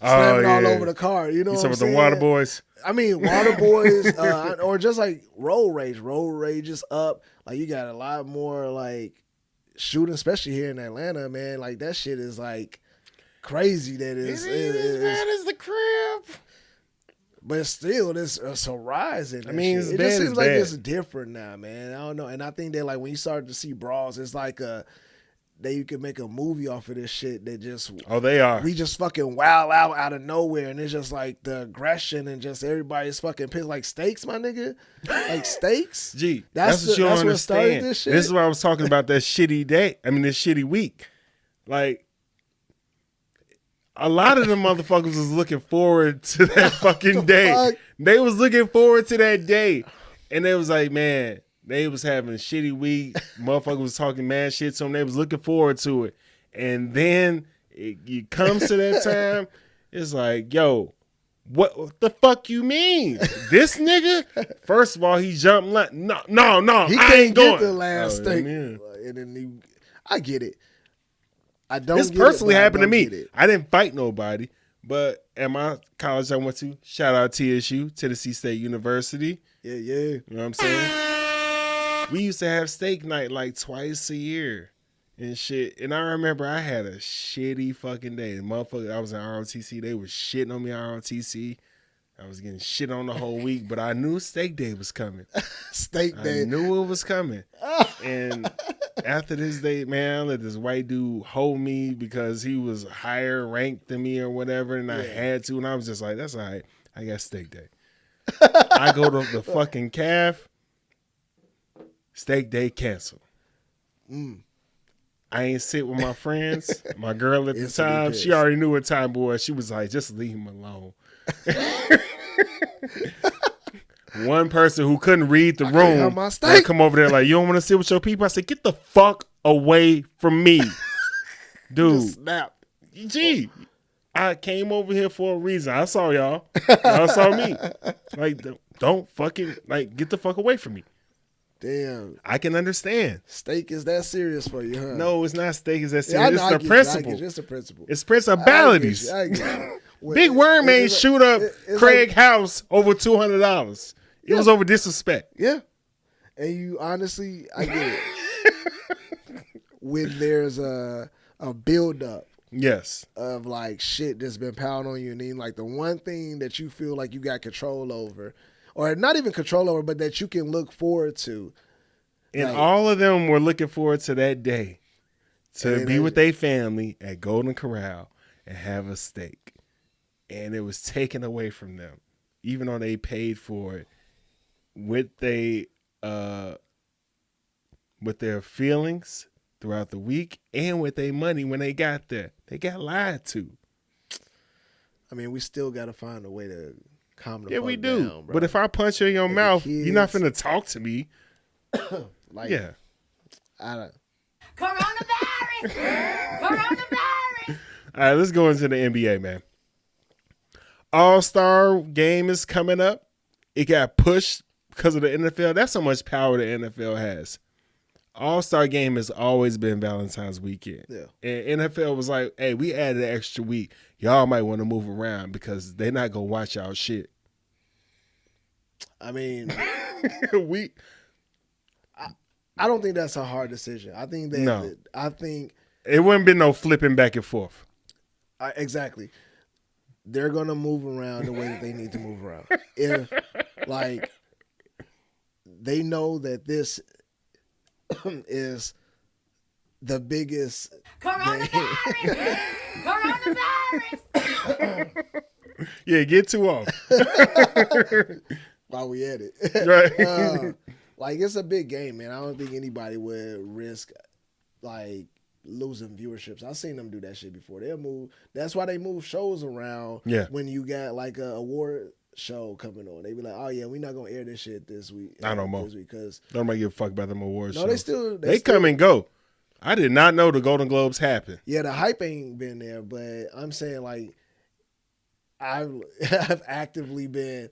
all over the car. You know what I'm talking saying? about the Water Boys? I mean, Water Boys, or just like road rage. Road rage is up. Like, you got a lot more like shooting, especially here in Atlanta, man. Like, that shit is like crazy. That is, It ain't as bad as the crib. but still, it's a rise in that mean, shit. it's It bad just as seems like bad. it's different now, man. I don't know. And I think that, like, when you start to see brawls, it's like that you can make a movie off of this shit that just, Oh, they are. we just fucking wow out of nowhere, and it's just like the aggression and just everybody's fucking pissed. Like Stakes, my nigga, like Stakes. Gee, That's what you don't what started understand. this shit. This is what I was talking about, that shitty day. I mean, this shitty week. Like, a lot of them motherfuckers was looking forward to that fucking day. fuck? They was looking forward to that day. And they was like, man, they was having a shitty week. Motherfuckers was talking mad shit to them. They was looking forward to it. And then it comes to that time, it's like, yo, what the fuck you mean? This nigga? First of all, he jumped like, no, He I can't ain't get going. the last steak, man. and then I get it. I don't. This get personally it, but happened to I me. don't get it. I didn't fight nobody, but at my college I went to, shout out TSU, Tennessee State University. Yeah. You know what I'm saying? We used to have steak night like twice a year and shit. And I remember I had a shitty fucking day. The motherfucker, I was in ROTC. They was shitting on me at ROTC. I was getting shit on the whole week, but I knew steak day was coming. Steak day. I knew it was coming. And after this day, man, I let this white dude hold me because he was higher ranked than me or whatever, and I had to. And I was just like, that's all right. I got steak day. I go to the fucking calf. Steak day canceled. I ain't sit with my friends. My girl at the Instantly time, pissed. she already knew what time it was. She was like, just leave him alone. One person who couldn't read the have room my would steak. come over there like, you don't want to sit with your people? I said, get the fuck away from me. Dude, Just snap. gee, I came over here for a reason. I saw y'all. Y'all saw me. Like, don't fucking, like, get the fuck away from me. Damn. I can understand. Steak is that serious for you, huh? No, it's not steak. It's that Yeah, I serious. know, I It's the get you, I get principle. you. It's the principle. It's principalities. I get you. Well, Big Worm ain't it's shoot up it's Craig like- House over $200. It was over disrespect. Yeah. And you honestly, I get it. When there's a build up Yes. of like shit that's been piled on you, and then like the one thing that you feel like you got control over, or not even control over, but that you can look forward to. And Like- all of them were looking forward to that day to And be they- with their family at Golden Corral and have a steak. And it was taken away from them, even though they paid for it with their feelings throughout the week and with their money when they got there. They got lied to. I mean, we still got to find a way to calm the Yeah, fuck we do. down, bro. But if I punch you in your the mouth, you're not kids- finna talk to me. like, Yeah. I don't. Coronavirus! All right, let's go into the NBA, man. All-Star game is coming up. It got pushed because of the NFL. That's how much power the NFL has. All-Star game has always been Valentine's weekend. Yeah. And NFL was like, hey, we added an extra week. Y'all might want to move around because they're not going to watch y'all shit. I mean, we I don't think that's a hard decision. I think that No. it wouldn't be no flipping back and forth. Exactly. They're gonna move around the way that they need to move around. If like they know that this is the biggest Coronavirus! Coronavirus! Yeah, get two off. while we at it. Right. Like it's a big game, man. I don't think anybody would risk like losing viewerships. I've seen them do that shit before. They'll move. That's why they move shows around. Yeah. When you got like a award show coming on, they be like, "Oh yeah, we're not gonna air this shit this week." I don't know. Because Nobody give a fuck about them awards. no, shows. they still come and go. I did not know the Golden Globes happened. Yeah, the hype ain't been there, but I'm saying like I've actively been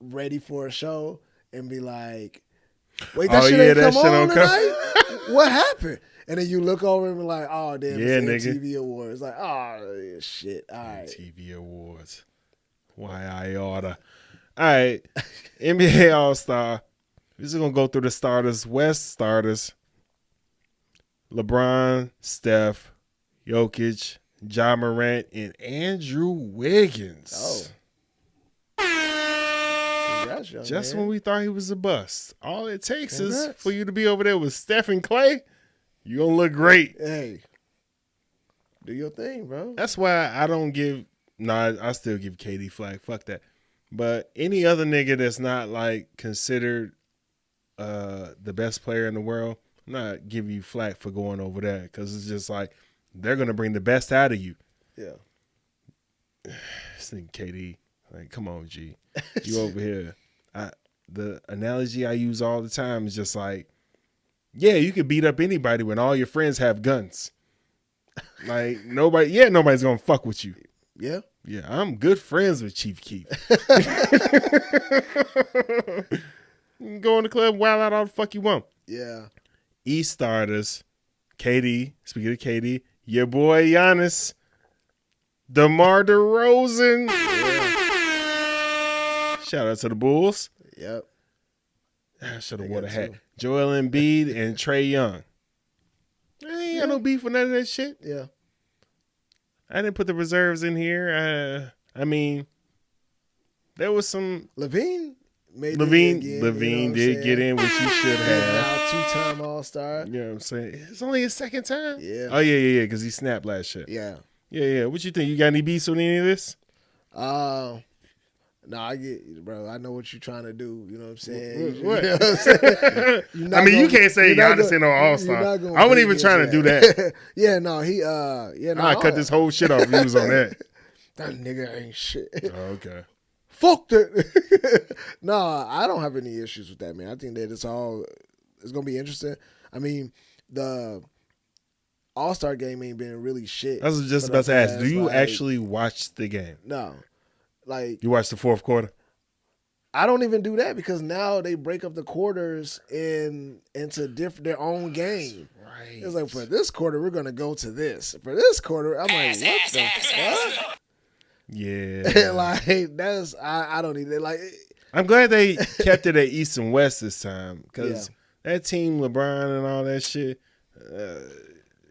ready for a show and be like, wait, that shit ain't come on tonight? What happened? And then you look over and be like, oh damn, Yeah, it's nigga. MTV Awards. Like, oh shit. All right. TV Awards. Why I oughta. All right. NBA All-Star. We're just going to go through the starters. West starters. LeBron, Steph, Jokic, Ja Morant, and Andrew Wiggins. Congrats, young Just man. when we thought he was a bust. All it takes is Congrats. for you to be over there with Steph and Clay. You're going to look great. Hey, do your thing, bro. That's why I don't give. No, I still give KD flag. Fuck that. But any other nigga that's not like considered the best player in the world, I'm not giving you flack for going over there because it's just like they're gonna bring the best out of you. Yeah. This nigga KD, like, come on, G, you over here. The analogy I use all the time is just like, yeah, you could beat up anybody when all your friends have guns. Like nobody's gonna fuck with you. Yeah. Yeah, I'm good friends with Chief Keef. You can go in the club, wild out all the fuck you want. Yeah. East starters, KD, speaking of KD, your boy Giannis, DeMar DeRozan. Yeah. Shout out to the Bulls. Yep. I should They have worn a got hat. two. Joel Embiid and Trae Young. I ain't got no beef with none of that shit. Yeah. I didn't put the reserves in here. I mean, there was some. Levine made Levine it again, you know what I'm did saying? get in, which he should have. Now two-time All-Star. You know what I'm saying? It's only his second time. Yeah. Oh yeah, because he snapped last year. Yeah. Yeah. What you think? You got any beefs with any of this? No, I get, bro. I know what you're trying to do. You know what I'm saying? What? You know what I'm saying? You're not I mean, you gonna- can't say you're not Giannis gonna- ain't no you're All-Star. not gonna I wasn't beat even his trying to ass. do that. Yeah, no, yeah, no. I cut this whole shit off. He was on that. That nigga ain't shit. Oh, okay. Fuck that. No, I don't have any issues with that, man. I think that it's gonna be interesting. I mean, the All-Star game ain't been really shit. I was just for the about to ask. past, Do you like- actually watch the game? No. Like, You watched the fourth quarter? I don't even do that because now they break up the quarters into their own game. Right. It's like, for this quarter, we're gonna go to this. For this quarter, I'm like, what the fuck? Yeah. Like, that's I don't even like. I'm glad they kept it at East and West this time because that team, LeBron and all that shit.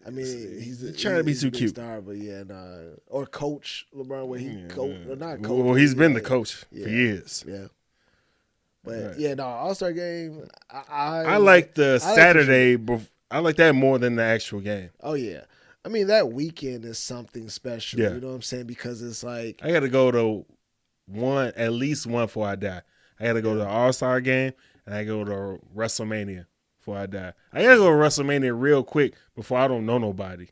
I mean, he's trying to be he's too a big cute. star, but yeah, nah. Or coach LeBron, where he coach or not coach. Well, but he's he, been like, the coach for yeah. years. Yeah, but Right. yeah, no All-Star game. I like the Saturday. I like that more than the actual game. Oh yeah, I mean that weekend is something special. Yeah. You know what I'm saying? Because it's like, I got to go to at least one before I die. I got to go to the All-Star game and I go to WrestleMania before I die. I got to go to WrestleMania real quick before I don't know nobody.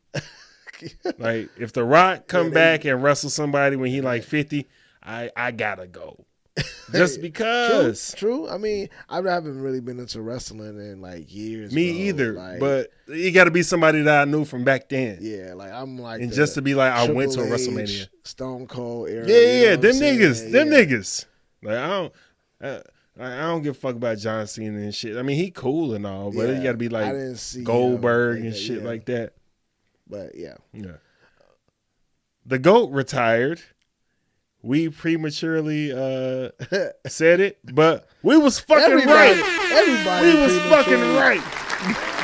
Like if The Rock come back and wrestle somebody when he like 50, I gotta go. Just because. True. I mean, I haven't really been into wrestling in like years. Me bro. either. Like, But it got to be somebody that I knew from back then. yeah, like I'm like, And the just to be like, I went to Triple H, WrestleMania. Stone Cold era. Yeah, you know what them I'm saying? niggas. Them Yeah. niggas. Like, I don't. I don't give a fuck about John Cena and shit. I mean, he cool and all, but Yeah, it got to be I like didn't see Goldberg him and that, shit yeah. like that. But yeah, Yeah. The GOAT retired. We prematurely said it, but we was fucking right. Everybody We was fucking premature. right.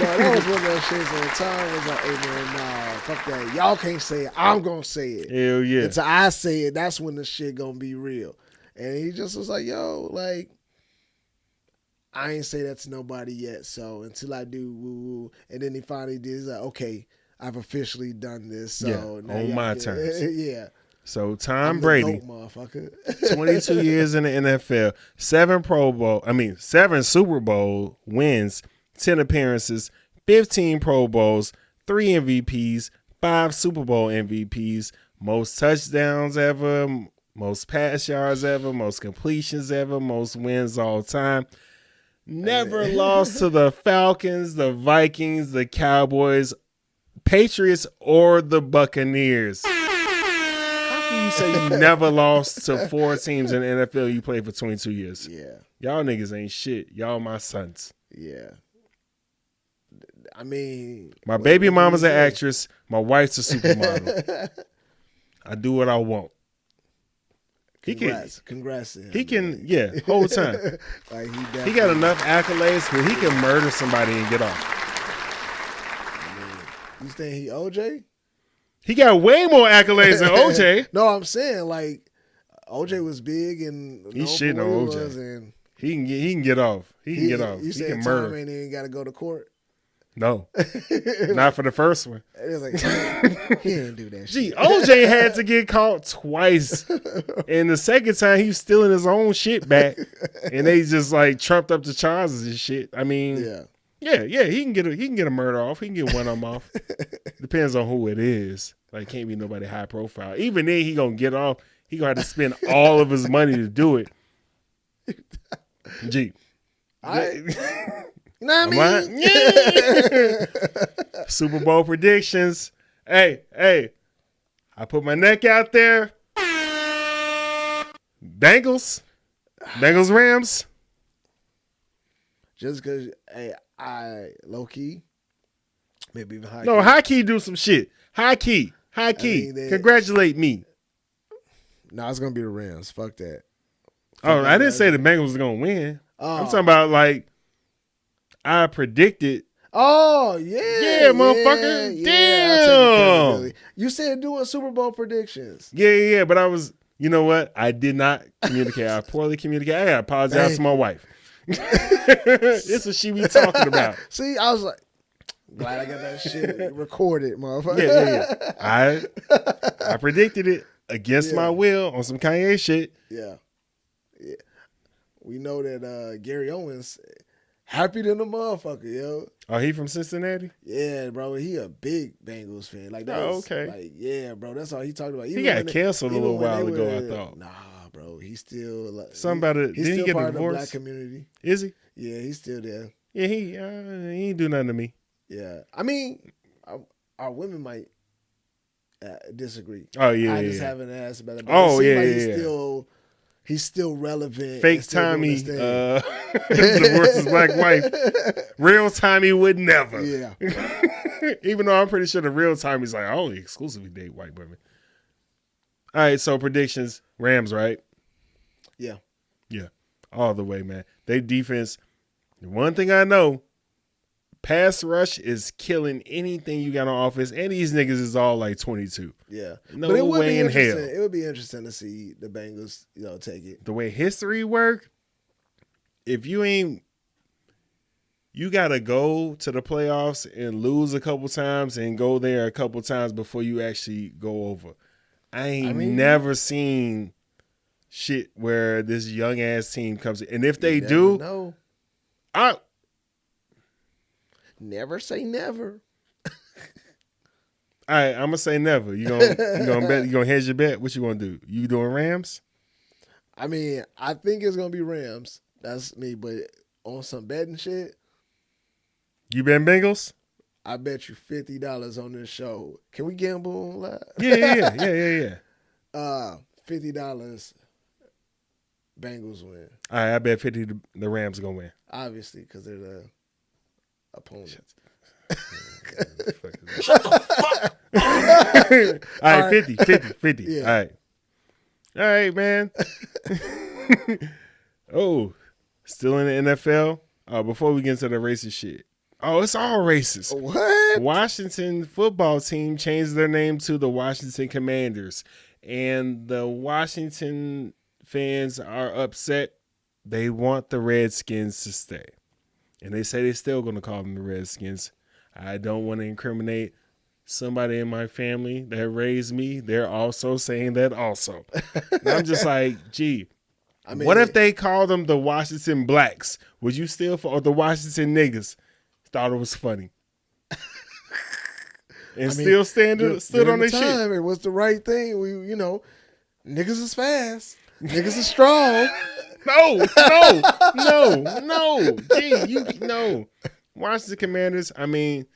No, that was one of those shits at the time. Was like, hey man, nah, fuck that. Y'all can't say it. I'm gonna say it. Hell yeah. Until I say it, that's when the shit gonna be real. And he just was like, yo, like, I ain't say that to nobody yet. So until I do, woo woo. And then he finally did. He's like, okay, I've officially done this. So Yeah, now on y'all my get- terms. Yeah. So Tom I'm the Brady, GOAT, motherfucker. 22 years in the NFL, 7 Super Bowl wins, 10 appearances, 15 Pro Bowls, 3 MVPs, 5 Super Bowl MVPs, most touchdowns ever, most pass yards ever, most completions ever, most wins all time. Never lost to the Falcons, the Vikings, the Cowboys, Patriots, or the Buccaneers. How can you say you never lost to 4 teams in the NFL you played for 22 years? Yeah. Y'all niggas ain't shit. Y'all my sons. Yeah. I mean, My what- baby what do mama's you an say? actress. My wife's a supermodel. I do what I want. Congrats to him. He can, man. yeah, whole time. Like He got enough accolades where he can murder somebody and get off. You saying he OJ? He got way more accolades than OJ. No, I'm saying like OJ was big and He's known for shitting what on he OJ. was, and He can get off. He can get off. You He said can Tom murder. ain't even got to go to court. No, not for the first one. It was like he didn't do that Gee, shit. OJ had to get caught twice. And the second time he was stealing his own shit back. And they just like trumped up the charges and shit. I mean, Yeah. he can get a murder off. He can get one of them off. Depends on who it is. Like can't be nobody high profile. Even then he gonna get off. He gonna have to spend all of his money to do it. Gee. You know what I mean? Yeah. Super Bowl predictions. Hey. I put my neck out there. Bengals, Rams. Just because, hey, I low key, maybe even high No, key. high key do some shit. High key. mean, Congratulate me. No, it's gonna be the Rams. Fuck that. Oh, I didn't say the Bengals was gonna win. Oh. I'm talking about like I predicted. Oh yeah, Yeah, motherfucker. I'll take Damn. accountability. You said doing Super Bowl predictions. Yeah. But I was, you know what? I did not communicate. I poorly communicated. I gotta apologize to my wife. This is what she be talking about. See, I was like, glad I got that shit recorded, motherfucker. Yeah. I predicted it against my will on some Kanye shit. Yeah. We know that Gary Owens happy than a motherfucker, yo. Oh, he from Cincinnati? Yeah, bro. He a big Bengals fan. Like that's okay. like, yeah, bro. That's all he talked about. He got canceled a little while ago, I thought. Nah, bro. He's still like Somebody he's didn't he still get part of the divorced? black community. Is he? Yeah, he's still there. Yeah, he ain't do nothing to me. Yeah. I mean, our women might disagree. Oh yeah, I yeah, just yeah. haven't asked about it. But Oh, it seems yeah, like yeah. he's still relevant. Fake and still doing Tommy his thing. divorced his black wife. Real Tommy would never. Yeah. Even though I'm pretty sure the real Tommy's like, I only exclusively date white women. All right, so predictions. Rams, right? Yeah. Yeah. All the way, man. They defense. One thing I know, pass rush is killing anything you got on offense. And these niggas is all like 22. Yeah. No but it would way be in hell. interesting. It would be interesting to see the Bengals, take it. The way history work, if you got to go to the playoffs and lose a couple times and go there a couple times before you actually go over. I ain't never seen shit where this young ass team comes in. And if they do, no. Never say never. All right, I'm gonna say never. You gonna bet? You gonna hedge your bet? What you gonna do? You doing Rams? I mean, I think it's gonna be Rams. That's me. But on some betting shit, You bet Bengals? I bet you $50 on this show. Can we gamble on live? Yeah. $50. Bengals win. All right, I bet 50 the Rams gonna win. Obviously, because they're the opponents. Shut the fuck. All right, 50. Yeah. All right, man. Oh, still in the NFL. Before we get into the racist shit. Oh, it's all racist. What? Washington football team changed their name to the Washington Commanders, and the Washington fans are upset. They want the Redskins to stay, and they say they're still going to call them the Redskins. I don't want to incriminate somebody in my family that raised me. They're also saying that also. And I'm just like, gee. I mean, what if they called them the Washington Blacks? Would you still, or the Washington Niggas? Thought it was funny. And stood on their shit. It was the right thing. We, niggas is fast. Niggas is strong. No. Gee, no. Washington Commanders, I mean,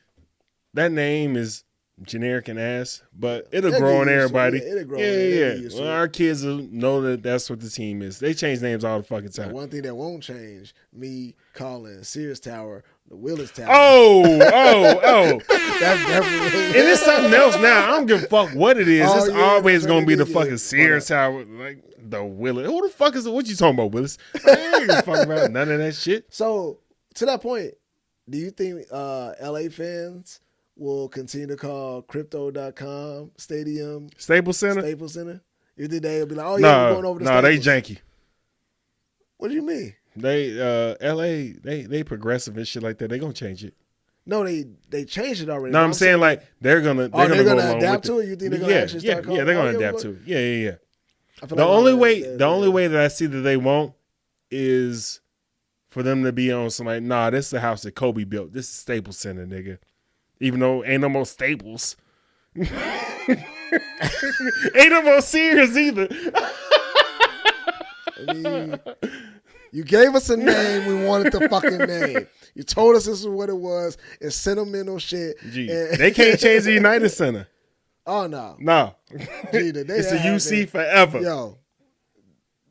that name is generic and ass, but it'll grow on everybody. Yeah. Well, our kids will know that that's what the team is. They change names all the fucking time. The one thing that won't change, me calling Sears Tower the Willis Tower. Oh. That's definitely. And it's something else now. I don't give a fuck what it is. It's always going to be the fucking Sears Tower, like the Willis. Who the fuck is it? What you talking about, Willis? I ain't gonna fuck about none of that shit. So, to that point, do you think LA fans will continue to call Crypto.com Staples Center? You think they'll be like, oh, yeah, we're going over to Staples? No, they janky. What do you mean? They LA, they progressive and shit like that. They gonna change it. No, they changed it already. No, I'm saying like they're gonna adapt to it. You think they're gonna actually start calling? Yeah, they're gonna adapt to it. Yeah. The only way that I see that they won't is for them to be on some like, nah, this is the house that Kobe built. This is Staples Center, nigga. Even though ain't no more Staples. Ain't no more Sears either. I mean, you gave us a name. We wanted the fucking name. You told us this is what it was. It's sentimental shit. Gee, they can't change the United Center. Oh, no. No. Gee, it's a UC forever. Yo.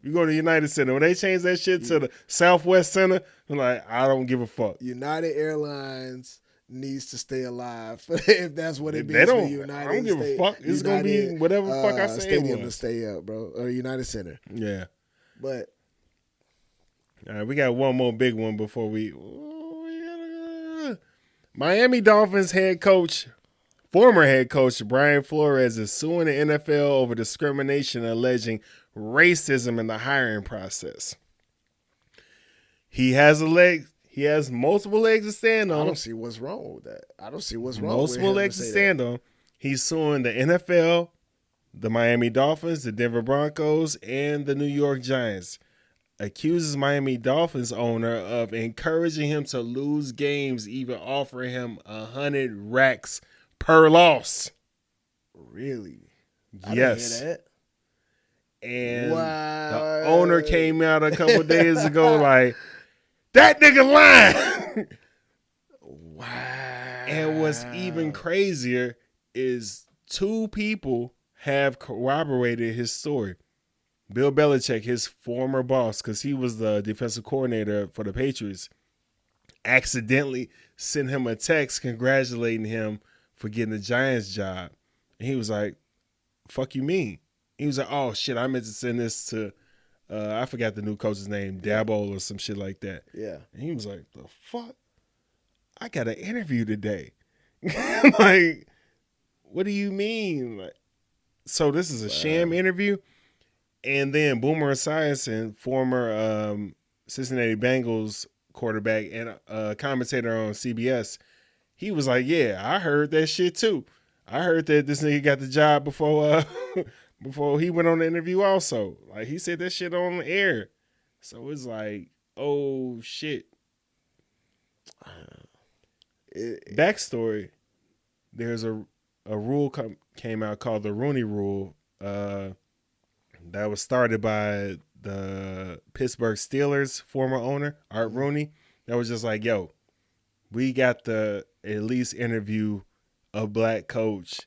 You go to United Center. When they change that shit to the Southwest Center, I'm like, I don't give a fuck. United Airlines needs to stay alive if that's what it means for United. I don't give a fuck. It's going to be whatever the fuck I say stadium it was. to stay up, bro. Or United Center. Yeah. But. All right, we got one more big one before we Miami Dolphins former head coach Brian Flores is suing the NFL over discrimination, alleging racism in the hiring process. He has multiple legs to stand on. I don't see what's wrong with that. Multiple legs to stand on. He's suing the NFL, the Miami Dolphins, the Denver Broncos, and the New York Giants. Accuses Miami Dolphins owner of encouraging him to lose games, even offering him 100 racks per loss. Really? Yes. I didn't hear that. And the owner came out a couple days ago like, that nigga lying. Wow. And what's even crazier is two people have corroborated his story. Bill Belichick, his former boss, because he was the defensive coordinator for the Patriots, accidentally sent him a text congratulating him for getting the Giants job. And he was like, fuck you mean? He was like, oh, shit, I meant to send this to, I forgot the new coach's name, Dabo or some shit like that. Yeah. And he was like, the fuck? I got an interview today. Like, what do you mean? Like, so this is a sham interview? And then Boomer Esiason, former Cincinnati Bengals quarterback and commentator on CBS, he was like, yeah, I heard that shit too. I heard that this nigga got the job before before he went on the interview also. Like, he said that shit on the air. So it's like, oh, shit. Backstory, there's a rule came out called the Rooney Rule that was started by the Pittsburgh Steelers former owner, Art Rooney. That was just like, yo, we got to at least interview a black coach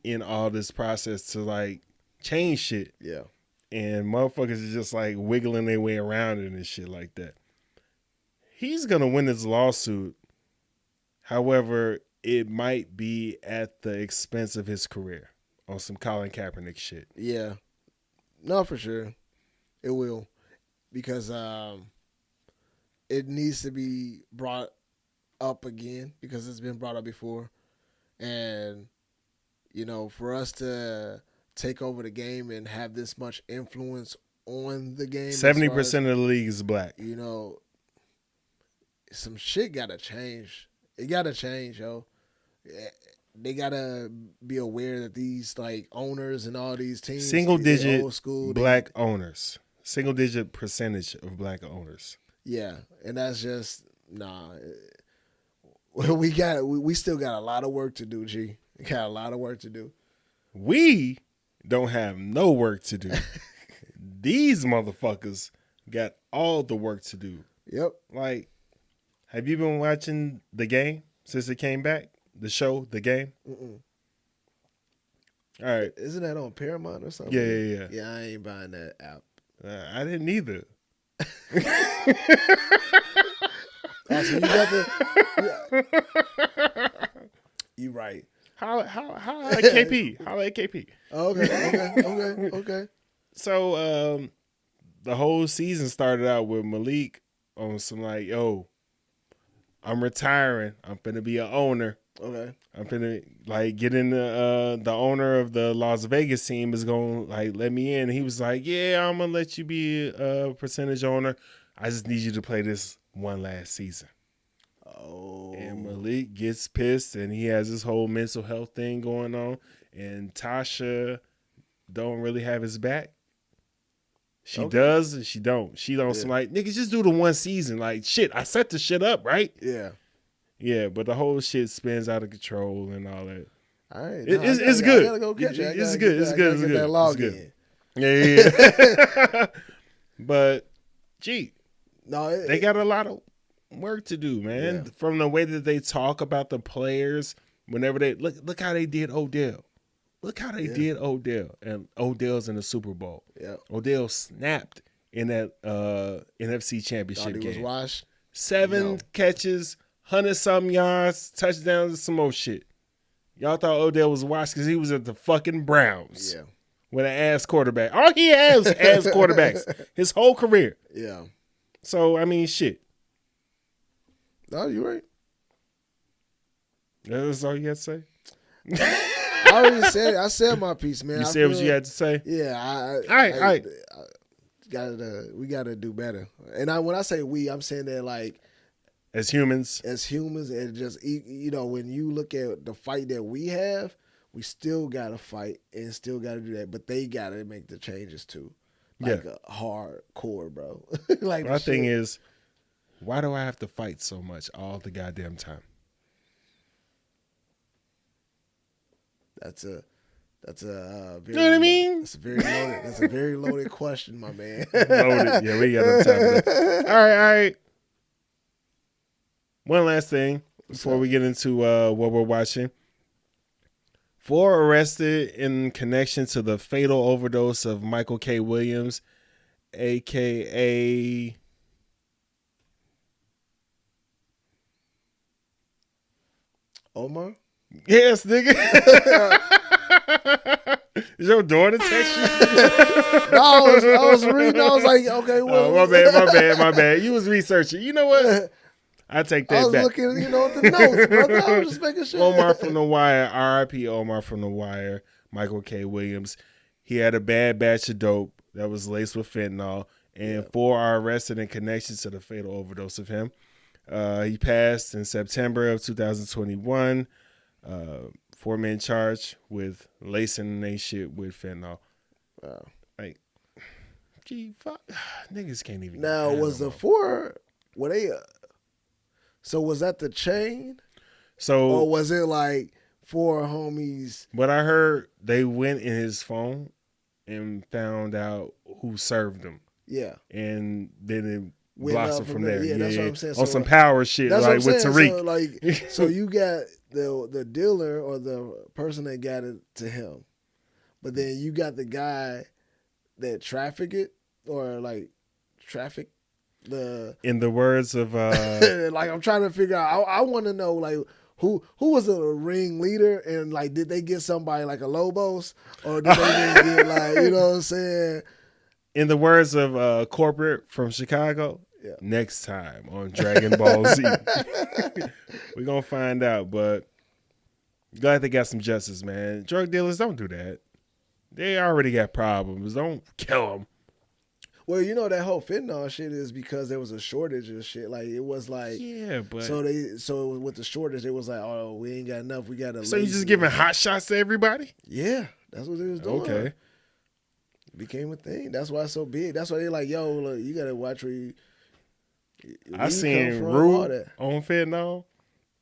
in all this process to like change shit. Yeah. and motherfuckers is just like wiggling their way around it and shit like that. He's gonna win this lawsuit. However, it might be at the expense of his career on some Colin Kaepernick shit. Yeah. No, for sure. It will. Because it needs to be brought up again because it's been brought up before. And, for us to take over the game and have this much influence on the game. 70% of the league is black. Some shit got to change. It got to change, yo. They got to be aware that these, like, owners and all these teams. Single-digit old school, black owners. Single-digit percentage of black owners. Yeah, and that's just, nah. We still got a lot of work to do, G. We got a lot of work to do. We don't have no work to do. These motherfuckers got all the work to do. Yep. Like, have you been watching The Game since it came back? The show, The Game? Mm-mm. All right. Isn't that on Paramount or something? Yeah. Yeah, I ain't buying that app. I didn't either. So you got you right. How at KP? How at KP? Okay. So the whole season started out with Malik on some like, yo, I'm retiring. I'm finna be an owner. Okay. I'm finna like get in the owner of the Las Vegas team is gonna like let me in. And he was like, yeah, I'm gonna let you be a percentage owner. I just need you to play this one last season. Oh. And Malik gets pissed and he has this whole mental health thing going on. And Tasha don't really have his back. She does and she don't. She don't like, niggas, just do the one season. Like, shit, I set the shit up, right? Yeah. Yeah, but the whole shit spins out of control and all that. All right. It's good. I gotta go catch it. It's good. It's good. It's good. Yeah. But, gee, they got a lot of work to do, man. Yeah. From the way that they talk about the players, whenever they look how they did Odell. Look how they did Odell, and Odell's in the Super Bowl. Yeah, Odell snapped in that NFC Championship game. He was washed. 7 catches, 100-something yards, touchdowns, and some more shit. Y'all thought Odell was washed because he was at the fucking Browns. Yeah, with an ass quarterback. All he has ass quarterbacks his whole career. Yeah. So I mean, shit. No, you're right. That's all you had to say. I already said. I said my piece, man. You said what you had to say. Yeah. All right. We gotta do better. And when I say we, I'm saying that like as humans, and just when you look at the fight that we have, we still gotta fight and still gotta do that. But they gotta make the changes too, like a hardcore, bro. Like my thing is, why do I have to fight so much all the goddamn time? That's a very, you know what I mean? That's a very loaded question, my man. Loaded. Yeah, we got no time for that. All right. One last thing before we get into what we're watching. 4 arrested in connection to the fatal overdose of Michael K. Williams, a.k.a. Omar? Yes, nigga. Is your daughter text you? No, I was reading. I was like, okay, well. My bad. You was researching. You know what? I take that back. I was looking, at the notes, brother. I was just making sure. Omar from The Wire, R.I.P. Omar from The Wire, Michael K. Williams. He had a bad batch of dope that was laced with fentanyl, and 4 are arrested in connection to the fatal overdose of him. He passed in September of 2021. 4 men charged with lacing they shit with fentanyl. Wow. Like, gee, fuck. Niggas can't even. Now, was the 4, were they, so was that the chain? So, or was it like 4 homies? What I heard, they went in his phone and found out who served him. Yeah. And then it blossomed from there. Yeah, that's what I'm saying. On some power shit, like with Tariq. So you got the dealer or the person that got it to him, but then you got the guy that traffic it or like traffic the In the words of like I'm trying to figure out. I want to know like who was a ring leader and like did they get somebody like a Lobos or did they just get like you know what I'm saying? in the words of corporate from Chicago. Yeah. Next time on Dragon Ball Z, we're gonna find out. But glad they got some justice, man. Drug dealers don't do that. They already got problems. Don't kill them. Well, you know that whole fentanyl shit is because there was a shortage of shit. Like it was like Yeah, but so with the shortage, it was like, oh, we ain't got enough. We got to. so you just giving hot shots to everybody? Yeah, that's what they was doing. Okay. It became a thing. That's why it's so big. That's why they like, yo, look, you gotta watch where you. I seen Rue on fentanyl.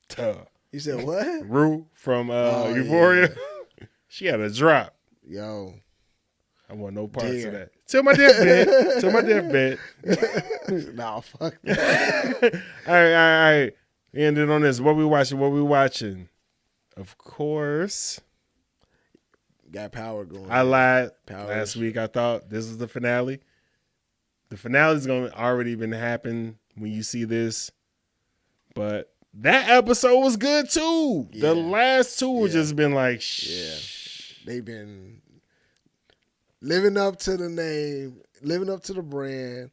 Tuh. You said what? Rue from Euphoria. Yeah. She had a drop. Yo, I want no parts of that. Till my deathbed. Till my deathbed. nah, fuck that. All right. We ended on this. What we watching? Of course. Got power going. I lied. Powers. Last week I thought this was the finale. The finale's gonna already been happen when you see this. But that episode was good too. Yeah. The last two just been like Yeah. They've been living up to the name, living up to the brand,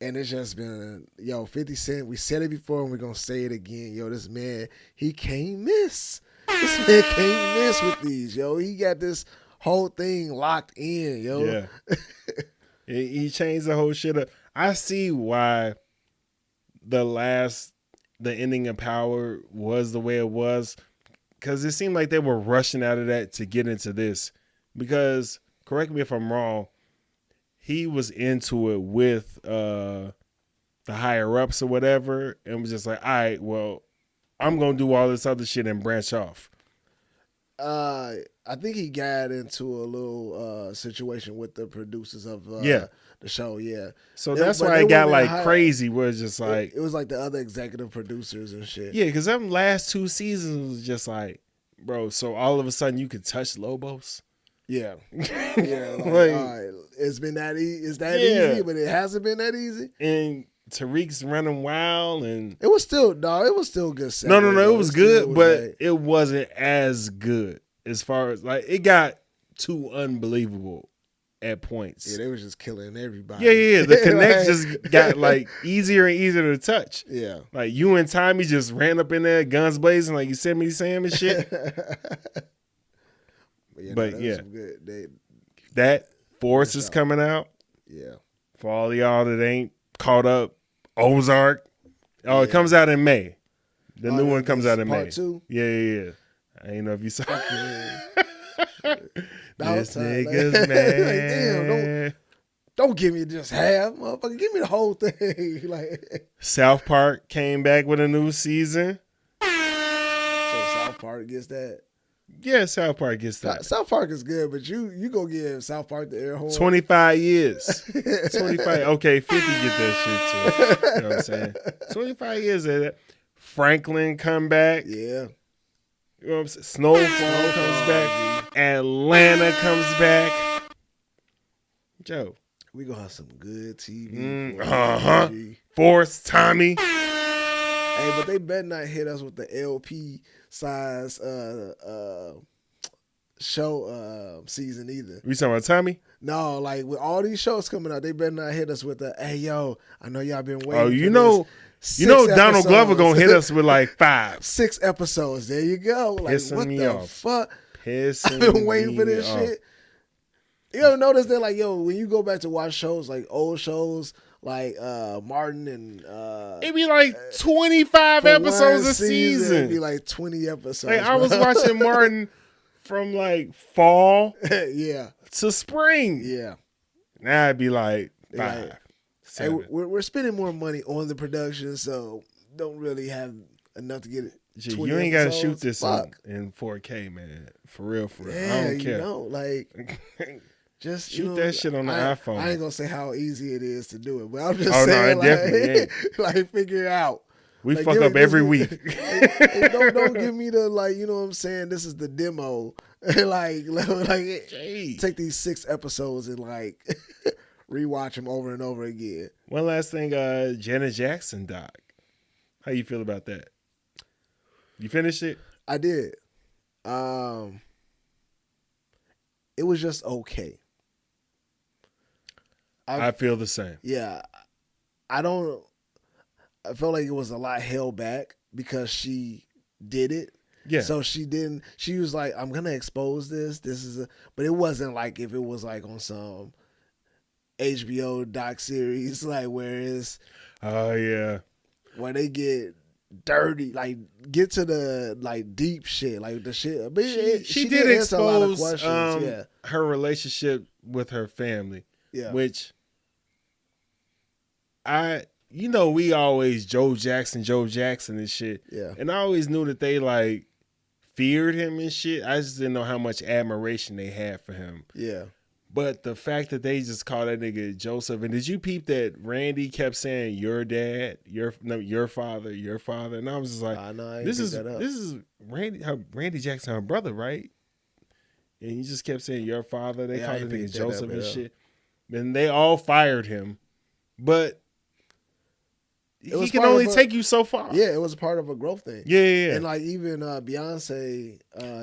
and it's just been, 50 Cent, we said it before and we're going to say it again. Yo, this man, he can't miss. This man can't miss with these, yo. He got this whole thing locked in, yo. Yeah. He changed the whole shit up. I see why the ending of Power was the way it was. Because it seemed like they were rushing out of that to get into this. Because, correct me if I'm wrong, he was into it with the higher-ups or whatever. And was just like, all right, well, I'm going to do all this other shit and branch off. I think he got into a little situation with the producers of the show, yeah. So that's why it got like crazy, where it's just like... It was like the other executive producers and shit. Yeah, because them last two seasons was just like, bro, so all of a sudden you could touch Lobos? Yeah. Yeah, like, all right, it's been that easy. It's that easy, but it hasn't been that easy. And Tariq's running wild, and... It was still good. No, it was good, but it wasn't as good as far as, like, it got too unbelievable at points. Yeah, they was just killing everybody. Yeah. The connect just got, like, easier and easier to touch. Yeah. Like, you and Tommy just ran up in there, guns blazing, like Yosemite Sam and shit. But yeah. That Force is coming out. Yeah. For all y'all that ain't caught up, Ozark. Oh, it comes out in May. The new one comes out in May. Part 2? Yeah. I ain't know if you saw This nigga's like, man. Damn, don't give me just half, motherfucker. Give me the whole thing. Like South Park came back with a new season. So South Park gets that. Yeah, South Park gets that. South Park is good, but you go give South Park the air horn. 25 years. 25. Okay, 50 get that shit too. You know what I'm saying? 25 years of that. Franklin come back. Yeah. You know what I'm saying? Snowfall comes back. Atlanta comes back. Joe. We gonna have some good TV. Force, Tommy. Hey, but they better not hit us with the LP size show season either. We talking about Tommy? No, like with all these shows coming out, they better not hit us with the, hey yo, I know y'all been waiting. Oh, you know Donald Glover gonna hit us with like 5. 6 episodes. There you go. Like Pissing what me the off. fuck? Pissing I've been waiting for this off. shit. You ever notice that, like, yo, when you go back to watch shows, like old shows, like Martin and it'd be like 25 episodes a season. It'd be like 20 episodes. Like I was watching Martin from like fall yeah, to spring. yeah. Now it'd be like 5. Like, hey, we're spending more money on the production, so don't really have enough to get it. You ain't got to shoot episodes. this Fuck. in 4K, man. For real. Yeah, I don't care. You know, like, just shoot that shit on the iPhone. I ain't gonna say how easy it is to do it, but I'm just Oh, no, saying, it definitely ain't. like, figure it out. We Like, fuck up every week. Hey, don't give me the, like, you know what I'm saying? This is the demo. Jeez. take these 6 episodes and like rewatch them over and over again. One last thing, Janet Jackson doc. How you feel about that? You finished it? I did. It was just okay. I feel the same. Yeah, I felt like it was a lot held back because she did it. Yeah. So she was like, I'm going to expose this. But it wasn't like if it was like on some HBO doc series, like where it's. Oh, yeah. Where they get dirty, like get to the like deep shit, like the shit. But She did answer a lot of expose questions. her relationship with her family. Yeah. Which we always Joe Jackson and shit. Yeah. And I always knew that they like feared him and shit. I just didn't know how much admiration they had for him. Yeah. But the fact that they just called that nigga Joseph, and did you peep that Randy kept saying your dad, your father, and I was just like, this is Randy Jackson, her brother, right? And he just kept saying your father. They called that nigga Joseph and shit. And they all fired him, but he can only take you so far. Yeah, it was part of a growth thing. Yeah. And like even Beyonce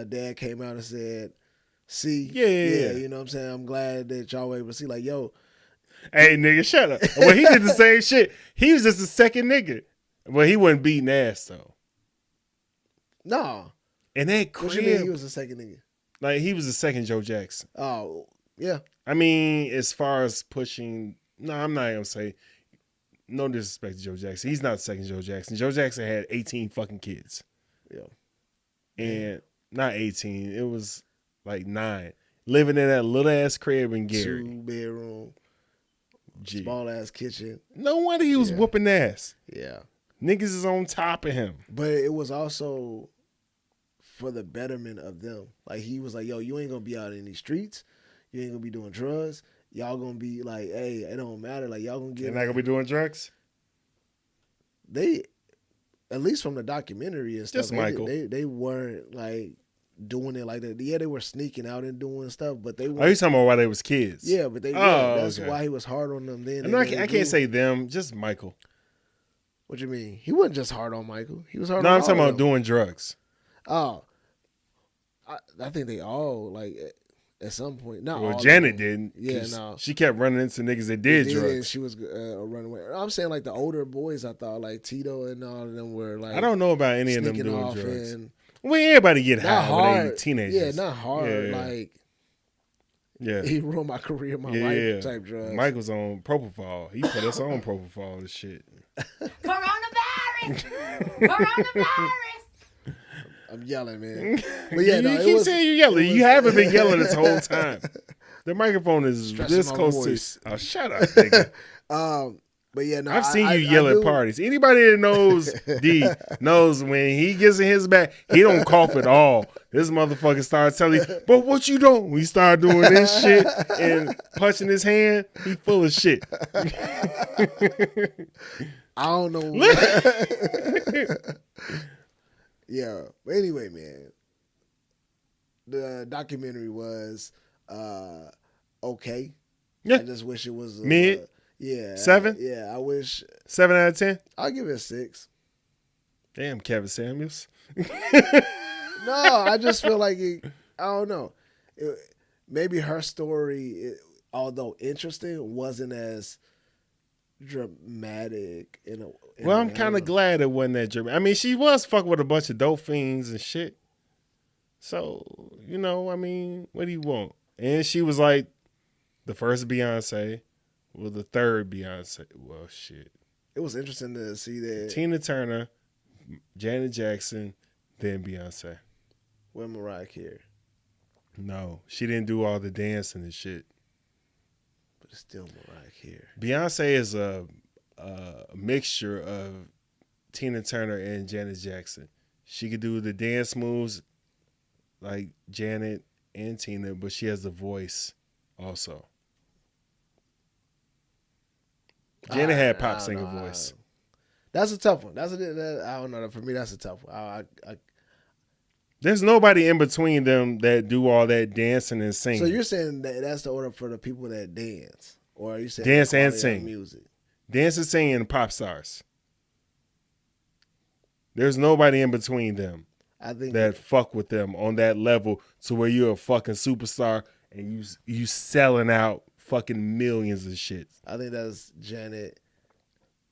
dad came out and said, see, yeah, you know what I'm saying? I'm glad that y'all were able to see, like, yo. Hey, nigga, shut up. Well, he did the same shit. He was just a second nigga. Well, he wasn't beating ass, though. No. And that crib. What you mean he was a second nigga? Like, he was the second Joe Jackson. Oh, yeah. I mean, as far as pushing, no, I'm not going to say, no disrespect to Joe Jackson. He's not the second Joe Jackson. Joe Jackson had 18 fucking kids. Yeah. And not 18. It was like 9. Living in that little ass crib in Gary. 2-bedroom. Small ass kitchen. No wonder he was whooping ass. Yeah. Niggas is on top of him. But it was also for the betterment of them. Like he was like, yo, you ain't gonna be out in these streets. You ain't gonna be doing drugs. Y'all gonna be like, hey, it don't matter. Like y'all gonna get. They're not gonna be doing drugs. They, at least from the documentary and stuff, just Michael. They weren't like doing it like that. Yeah, they were sneaking out and doing stuff, but they. Are you talking about while they was kids? Yeah, but that's why he was hard on them then. And I can't say them, just Michael. What you mean? He wasn't just hard on Michael. He was hard. No, on I'm talking about them. doing drugs. Oh, I think they all like at some point. Not well, all Janet didn't. Yeah, no. She kept running into niggas that did drugs. And she was running away. I'm saying like the older boys. I thought like Tito and all of them were like. I don't know about any of them doing drugs. And well, everybody get high hard, when they teenagers. Yeah, not hard. Yeah. Like. Yeah. He ruined my career, my life type drugs. Mike was on propofol. He put us on propofol and shit. Coronavirus. I'm yelling, man. But yeah, you keep saying you're yelling. You haven't been yelling this whole time. The microphone is this close to. Oh, shut up, nigga. But yeah, no, I've seen you yell at parties. Anybody that knows D knows when he gets in his back, he don't cough at all. This motherfucker starts telling you, but what you don't? We start doing this shit and punching his hand. He full of shit. I don't know. Yeah, but anyway, man, the documentary was okay. Yeah. I just wish it was mid. Yeah. 7? Yeah, I wish. 7 out of 10? I'll give it a 6. Damn, Kevin Samuels. No, I just feel like I don't know. Maybe her story, although interesting, wasn't as dramatic. Well, I'm kind of glad it wasn't that dramatic. I mean, she was fucking with a bunch of dope fiends and shit. So, I mean, what do you want? And she was like the first Beyonce. Well, the third Beyonce. Well, shit. It was interesting to see that. Tina Turner, Janet Jackson, then Beyonce. Where Mariah Carey? No, she didn't do all the dancing and shit. But it's still Mariah Carey. Beyonce is a mixture of Tina Turner and Janet Jackson. She could do the dance moves like Janet and Tina, but she has the voice also. Janet had pop singer voice. That's a tough one. I don't know. For me, that's a tough one. There's nobody in between them that do all that dancing and singing. So you're saying that that's the order for the people that dance, or are you saying Dance the and quality of sing. music? Dance and singing and pop stars. There's nobody in between them I think that fuck with them on that level to where you're a fucking superstar and you selling out fucking millions of shit. I think that's Janet,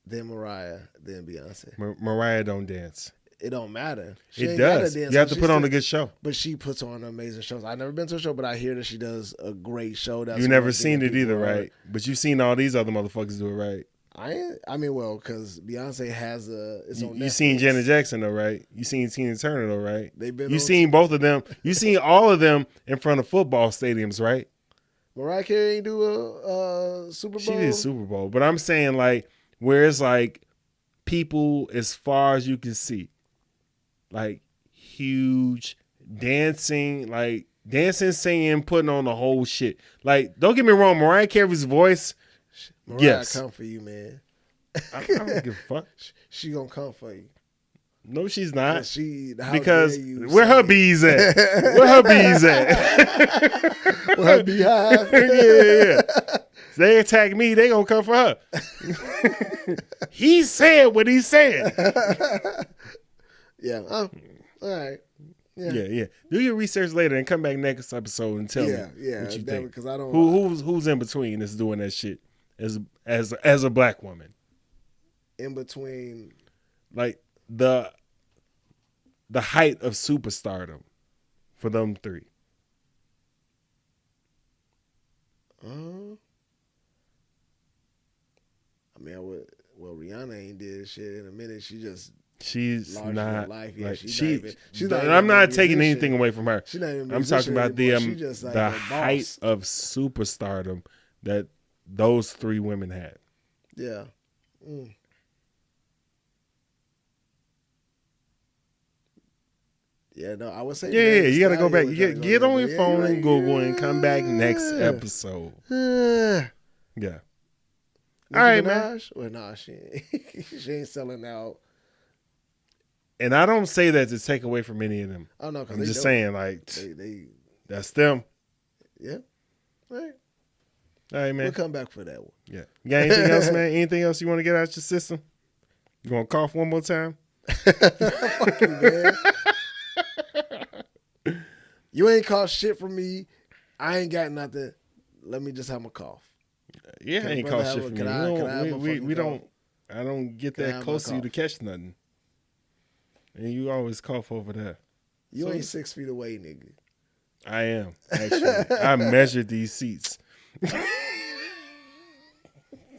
then Mariah, then Beyonce. Mariah don't dance. It don't matter. She It ain't gotta does. dance, You have so to she put on still- a good show. But she puts on amazing shows. I've never been to a show, but I hear that she does a great show. That's You one never thing seen that it either, people are- right? But you've seen all these other motherfuckers do it, right? I mean, well, because Beyonce has it's on You seen Netflix. Janet Jackson though, right? You seen Tina Turner though, right? They've been You on- seen both of them. You seen all of them in front of football stadiums, right? Mariah Carey ain't do a Super Bowl. She did Super Bowl, but I'm saying like where it's like people as far as you can see, like huge dancing, singing, putting on the whole shit. Like, don't get me wrong, Mariah Carey's voice. Mariah Yes. come for you, man. I don't give a fuck. She gonna come for you. No, she's not. How Because dare you where say her it. bees at? Where her bees at? With her beehive. yeah. They attack me, they gonna come for her. He said what he said. Yeah. All right. Yeah. Do your research later and come back next episode and tell me what you think. Because I don't. Who's in between that's doing that shit as a black woman? In between. Like the height of superstardom for them three. I mean, well, Rihanna ain't did shit in a minute. She just She's larger not than life. Yeah, like she's she. not even- she's not and even I'm a not taking musician. anything away from her. She's not even a I'm talking musician about anymore. She just like the a height boss. of superstardom that those three women had. Yeah. Yeah, no, I would say. Yeah, you gotta go back. You You get on your phone and Google and come back next episode. Yeah. Yeah. All All right, man. Well, nah, she ain't selling out. And I don't say that to take away from any of them. I don't know. I'm just saying, like, They that's them. yeah. All right. All right, man. We'll come back for that one. Yeah. You got anything else, man? Anything else you want to get out your system? You want to cough one more time? Fuck you, man. You ain't caught shit from me. I ain't got nothing. Let me just have my cough. Yeah, Can I ain't brother caught have shit a- from can you. I- can I have my We fucking don't. cough? I don't get Can I that have my close to you to cough? catch nothing. And you always cough over there. You So- ain't 6 feet away, nigga. I am, actually. I measured these seats.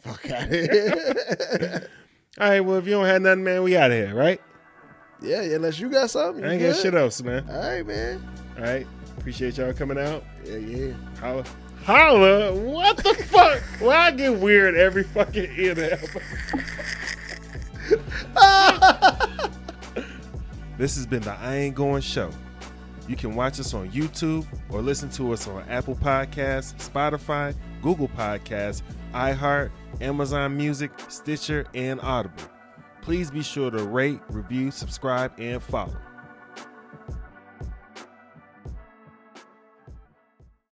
Fuck out of here. All right, well, if you don't have nothing, man, we out of here, right? Yeah, unless you got something. I You ain't good? got shit else, man. All right, man. All right. Appreciate y'all coming out. Yeah. Holla. Holla? What the fuck? Well, I get weird every fucking end of episode. This has been the I Ain't Going Show. You can watch us on YouTube or listen to us on Apple Podcasts, Spotify, Google Podcasts, iHeart, Amazon Music, Stitcher, and Audible. Please be sure to rate, review, subscribe, and follow.